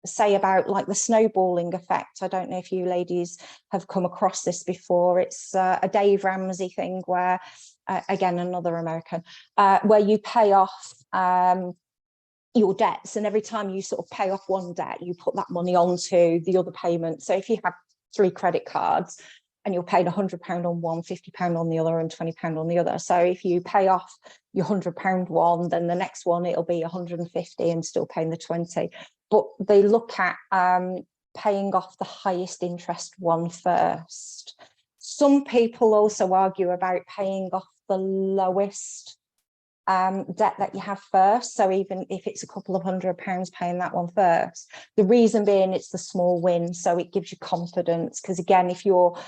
say about like the snowballing effect. I don't know if you ladies have come across this before. It's a Dave Ramsey thing where, again, another American, where you pay off your debts, and every time you sort of pay off one debt, you put that money onto the other payment. So if you have 3 credit cards and you're paying £100 on one, £50 on the other, and £20 on the other. So if you pay off your £100 one, then the next one it'll be 150 and still paying the 20. But they look at paying off the highest interest one first. Some people also argue about paying off the lowest debt that you have first. So even if it's a couple of £100, paying that one first. The reason being, it's the small win, so it gives you confidence. Because again, if you're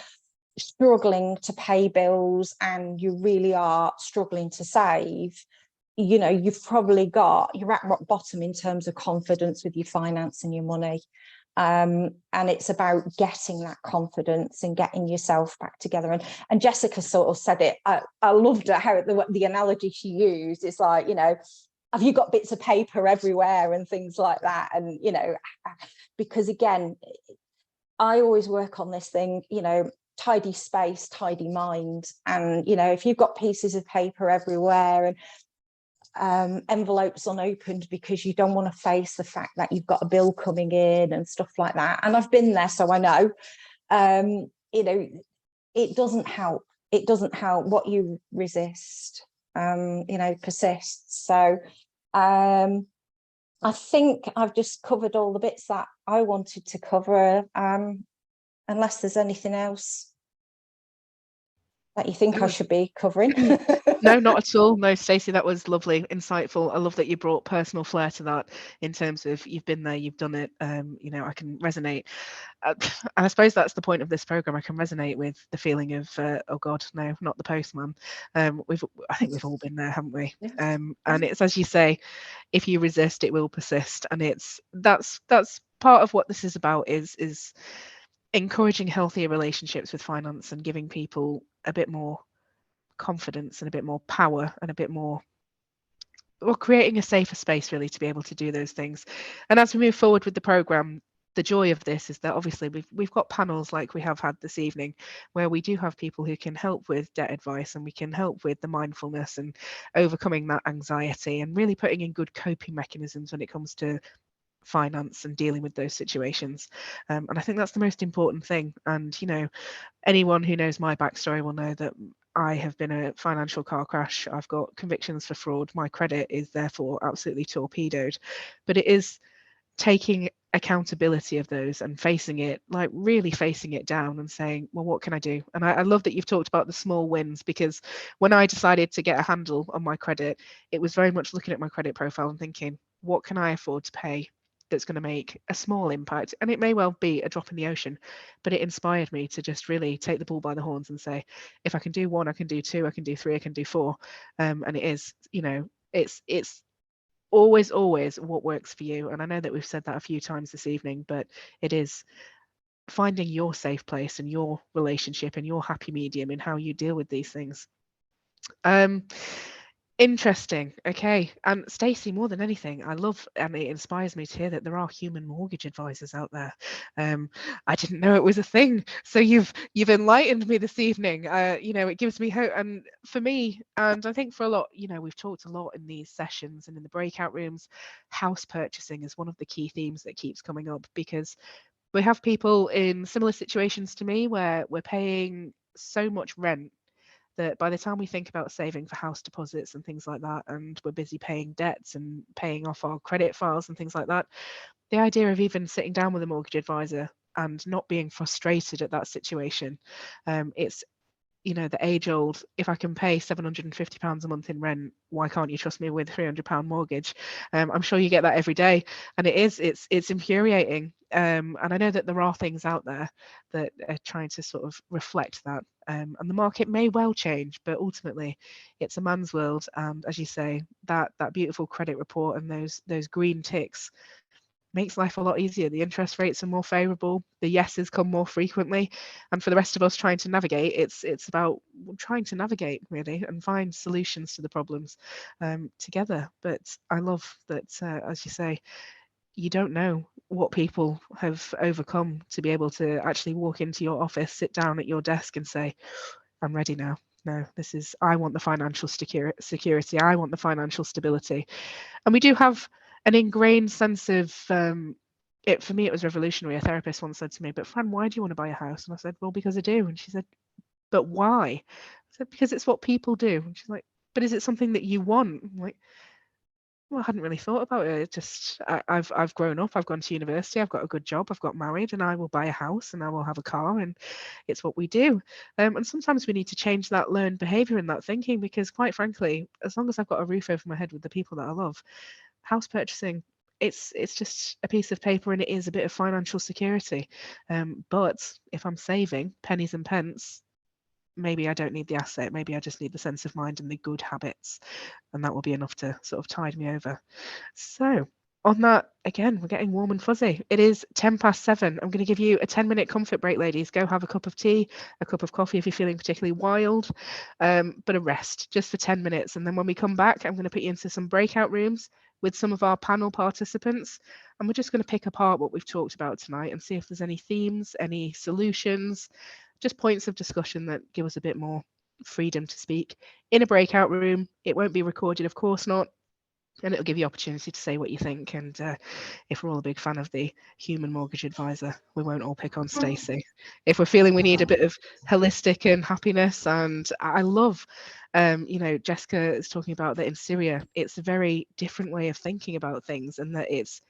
struggling to pay bills and you really are struggling to save, you know, you're at rock bottom in terms of confidence with your finance and your money. And it's about getting that confidence and getting yourself back together. And Jessica sort of said it. I loved it, how the analogy she used is like, you know, have you got bits of paper everywhere and things like that? And, you know, because again, I always work on this thing, you know, tidy space, tidy mind. And, you know, if you've got pieces of paper everywhere and envelopes unopened because you don't want to face the fact that you've got a bill coming in and stuff like that, and I've been there, so I know, you know, it doesn't help. It doesn't help. What you resist, you know, persists. So I think I've just covered all the bits that I wanted to cover, unless there's anything else that you think I should be covering. No, not at all. No, Stacey, that was lovely, insightful. I love that you brought personal flair to that in terms of you've been there, you've done it. You know, I can resonate. And I suppose that's the point of this program. I can resonate with the feeling of, oh God, no, not the postman. I think we've all been there, haven't we? And it's, as you say, if you resist, it will persist. And that's part of what this is about, is encouraging healthier relationships with finance and giving people a bit more confidence and a bit more power and a bit more, or creating a safer space really to be able to do those things. And as we move forward with the program, the joy of this is that obviously we've got panels like we have had this evening where we do have people who can help with debt advice, and we can help with the mindfulness and overcoming that anxiety and really putting in good coping mechanisms when it comes to finance and dealing with those situations. And I think that's the most important thing. And, you know, anyone who knows my backstory will know that I have been a financial car crash. I've got convictions for fraud. My credit is therefore absolutely torpedoed. But it is taking accountability of those and facing it, like really facing it down and saying, well, what can I do? And I love that you've talked about the small wins, because when I decided to get a handle on my credit, it was very much looking at my credit profile and thinking, what can I afford to pay that's going to make a small impact? And it may well be a drop in the ocean, but it inspired me to just really take the bull by the horns and say, if I can do 1, I can do 2, I can do 3, I can do 4. And it is, you know, it's always what works for you. And I know that we've said that a few times this evening, but it is finding your safe place and your relationship and your happy medium in how you deal with these things. Interesting. Okay. And Stacey, more than anything, I love, and it inspires me to hear that there are human mortgage advisors out there. I didn't know it was a thing. So you've enlightened me this evening. You know, it gives me hope. And for me, and I think for a lot, you know, we've talked a lot in these sessions and in the breakout rooms, house purchasing is one of the key themes that keeps coming up, because we have people in similar situations to me where we're paying so much rent that by the time we think about saving for house deposits and things like that, and we're busy paying debts and paying off our credit files and things like that, the idea of even sitting down with a mortgage advisor and not being frustrated at that situation, it's, you know, the age old, if I can pay £750 a month in rent, why can't you trust me with £300 mortgage? I'm sure you get that every day, and it's infuriating. And I know that there are things out there that are trying to sort of reflect that, and the market may well change, but ultimately it's a man's world. And as you say, that beautiful credit report and those green ticks makes life a lot easier. The interest rates are more favorable, the yeses come more frequently, and for the rest of us trying to navigate, it's about trying to navigate really and find solutions to the problems together. But I love that, as you say, you don't know what people have overcome to be able to actually walk into your office, sit down at your desk and say, I'm ready now. No, this is, I want the financial security, I want the financial stability. And we do have an ingrained sense of it. For me, it was revolutionary. A therapist once said to me, but Fran, why do you want to buy a house? And I said, well, because I do. And she said, but why? I said, because it's what people do. And she's like, but is it something that you want? I'm like, well, I hadn't really thought about it. It just I've grown up, I've gone to university, I've got a good job, I've got married, and I will buy a house and I will have a car, and it's what we do. And sometimes we need to change that learned behavior and that thinking, because quite frankly, as long as I've got a roof over my head with the people that I love, house purchasing, it's just a piece of paper and it is a bit of financial security. But if I'm saving pennies and pence, maybe I don't need the asset, maybe I just need the sense of mind and the good habits, and that will be enough to sort of tide me over. So on that, again, we're getting warm and fuzzy. It is 7:10. I'm going to give you a 10-minute comfort break, ladies. Go have a cup of tea, a cup of coffee if you're feeling particularly wild, but a rest just for 10 minutes. And then when we come back, I'm going to put you into some breakout rooms with some of our panel participants, and we're just going to pick apart what we've talked about tonight and see if there's any themes, any solutions, just points of discussion that give us a bit more freedom to speak in a breakout room. It won't be recorded, of course not, and it'll give you opportunity to say what you think. And if we're all a big fan of the human mortgage advisor, we won't all pick on Stacey. If we're feeling we need a bit of holistic and happiness, and I love, Jessica is talking about that in Syria, it's a very different way of thinking about things, and that it's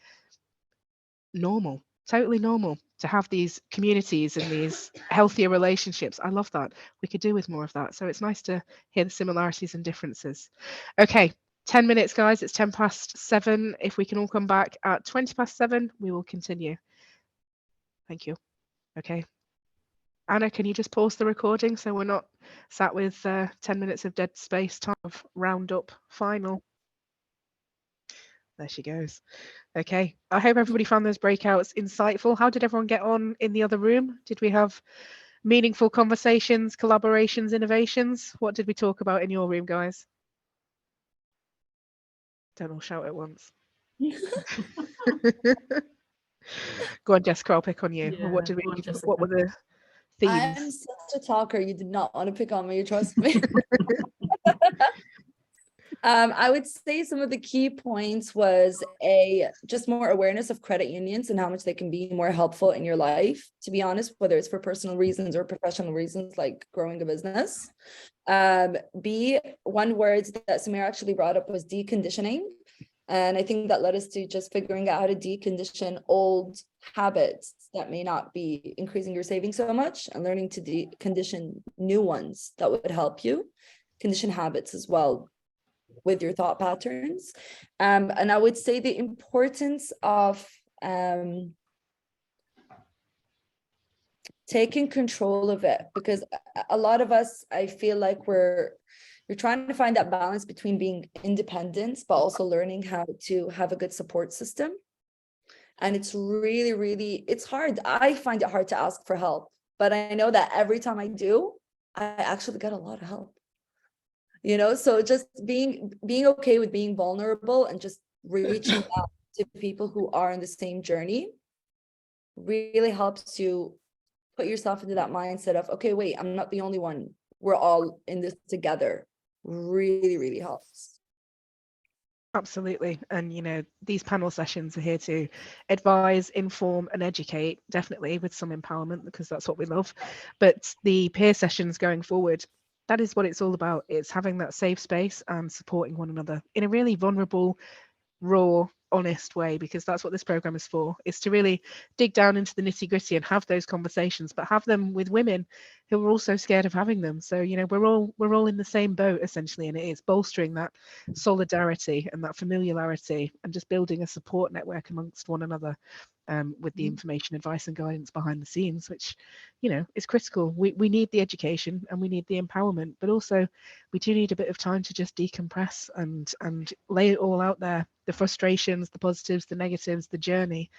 normal, totally normal to have these communities and these healthier relationships. I love that. We could do with more of that. So it's nice to hear the similarities and differences. Okay, 10 minutes, guys. It's 7:10. If we can all come back at 7:20, we will continue. Thank you. Okay. Anna, can you just pause the recording so we're not sat with 10 minutes of dead space time of roundup final? There she goes. Okay, I hope everybody found those breakouts insightful. How did everyone get on in the other room? Did we have meaningful conversations, collaborations, innovations? What did we talk about in your room, guys? Don't all shout at once. Go on, Jessica, I'll pick on you. Yeah, What did we? go on, What Jessica. were the I'm themes? such a talker. You did not want to pick on me, trust me. I would say some of the key points was just more awareness of credit unions and how much they can be more helpful in your life, to be honest, whether it's for personal reasons or professional reasons, like growing a business. B, one word that Samir actually brought up was deconditioning. And I think that led us to just figuring out how to decondition old habits that may not be increasing your savings so much, and learning to decondition new ones that would help you condition habits as well with your thought patterns. And I would say the importance of taking control of it, because a lot of us, I feel like you're trying to find that balance between being independent, but also learning how to have a good support system. And it's really, really, it's hard. I find it hard to ask for help, but I know that every time I do, I actually get a lot of help. So just being okay with being vulnerable and just reaching out to people who are on the same journey really helps you put yourself into that mindset of, okay, wait, I'm not the only one. We're all in this together. Really, really helps. Absolutely. And, these panel sessions are here to advise, inform, and educate, definitely with some empowerment, because that's what we love. But the peer sessions going forward, that is what it's all about. It's having that safe space and supporting one another in a really vulnerable, raw, honest way, because that's what this program is for. Is to really dig down into the nitty-gritty and have those conversations, but have them with women who are also scared of having them. So, you know, we're all in the same boat essentially, and it is bolstering that solidarity and that familiarity and just building a support network amongst one another, with the information, advice and guidance behind the scenes, which, you know, is critical. We need the education and we need the empowerment, but also we do need a bit of time to just decompress and lay it all out there, the frustrations, the positives, the negatives, the journey.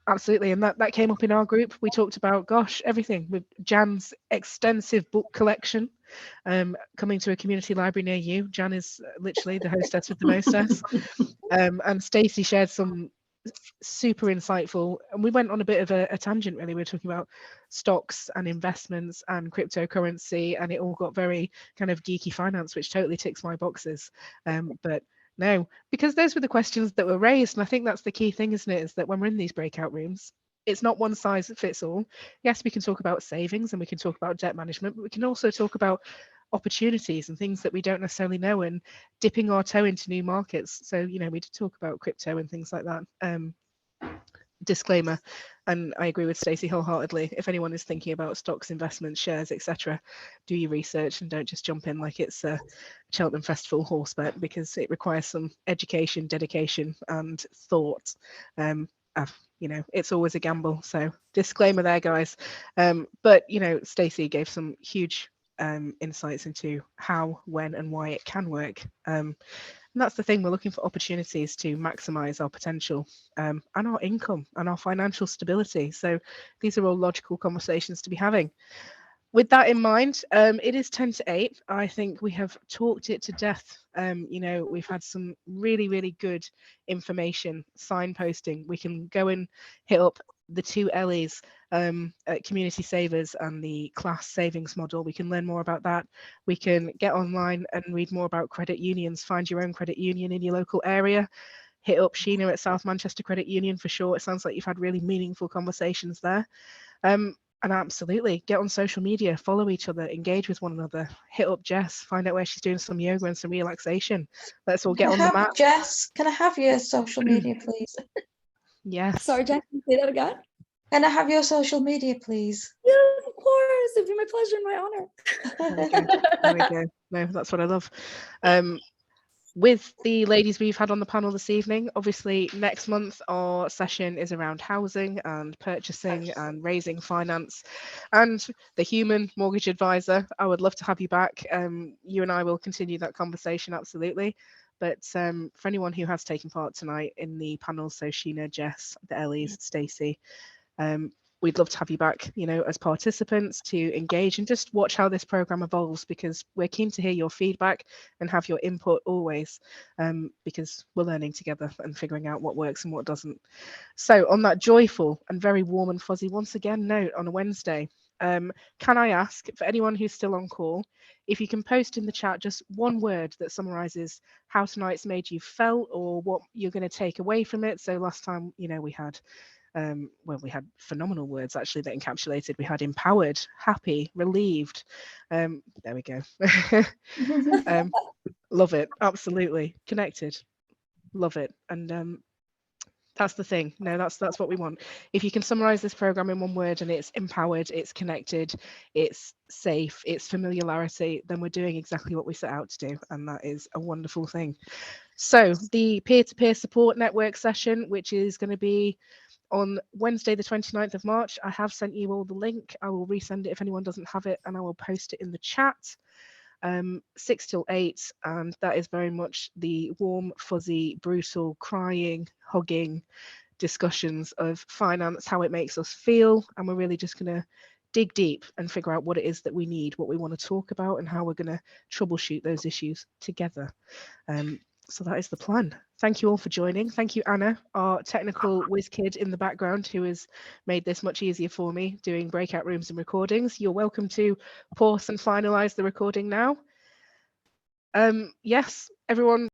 Absolutely. And that came up in our group. We talked about, gosh, everything with Jan's extensive book collection, coming to a community library near you. Jan is literally the hostess with the mostess. And Stacey shared some super insightful, and we went on a bit of a tangent really. We were talking about stocks and investments and cryptocurrency, and it all got very kind of geeky finance, which totally ticks my boxes. But no, because those were the questions that were raised. And I think that's the key thing, isn't it? Is that when we're in these breakout rooms, it's not one size fits all. Yes, we can talk about savings and we can talk about debt management, but we can also talk about opportunities and things that we don't necessarily know and dipping our toe into new markets. So, you know, we did talk about crypto and things like that. Disclaimer, and I agree with Stacey wholeheartedly. If anyone is thinking about stocks, investments, shares, etc., do your research and don't just jump in like it's a Cheltenham Festival horse bet, because it requires some education, dedication, and thought. You know, it's always a gamble. So disclaimer there, guys. But you know, Stacey gave some huge insights into how, when, and why it can work. And that's the thing, we're looking for opportunities to maximize our potential, and our income and our financial stability. So these are all logical conversations to be having. With that in mind, it is 10 to 8. I think we have talked it to death. You know, we've had some really, really good information, signposting. We can go and hit up the two Ellies, at Community Savers and the class savings model. We can learn more about that. We can get online and read more about credit unions, find your own credit union in your local area. Hit up Sheena at South Manchester Credit Union for sure. It sounds like you've had really meaningful conversations there. And absolutely, get on social media, follow each other, engage with one another. Hit up Jess, find out where she's doing some yoga and some relaxation. Let's all get on the mat. Jess, can I have your social media, please? Yes. Sorry, Jen, can you say that again? Can I have your social media, please? Yes, of course. It'd be my pleasure and my honor. There we go. There we go. No, that's what I love. With the ladies we've had on the panel this evening, obviously next month our session is around housing and purchasing and raising finance, and the human mortgage advisor. I would love to have you back. You and I will continue that conversation, absolutely. But for anyone who has taken part tonight in the panel, so Sheena, Jess, the Ellies, Stacey, we'd love to have you back, you know, as participants to engage and just watch how this program evolves, because we're keen to hear your feedback and have your input always, because we're learning together and figuring out what works and what doesn't. So on that joyful and very warm and fuzzy once again note on a Wednesday, can I ask for anyone who's still on call, if you can post in the chat just one word that summarizes how tonight's made you felt or what you're going to take away from it. So last time, you know, we had we had phenomenal words actually that encapsulated. We had empowered, happy, relieved. There we go. Love it. Absolutely. Connected. Love it. And that's the thing. No, that's what we want. If you can summarize this program in one word and it's empowered, it's connected, it's safe, it's familiarity, then we're doing exactly what we set out to do. And that is a wonderful thing. So the peer-to-peer support network session, which is going to be on Wednesday, the 29th of March, I have sent you all the link. I will resend it if anyone doesn't have it, and I will post it in the chat. 6 till 8, and that is very much the warm, fuzzy, brutal, crying, hugging discussions of finance, how it makes us feel, and we're really just going to dig deep and figure out what it is that we need, what we want to talk about, and how we're going to troubleshoot those issues together. So that is the plan. Thank you all for joining. Thank you, Anna, our technical whiz kid in the background, who has made this much easier for me doing breakout rooms and recordings. You're welcome to pause and finalize the recording now. Yes, everyone.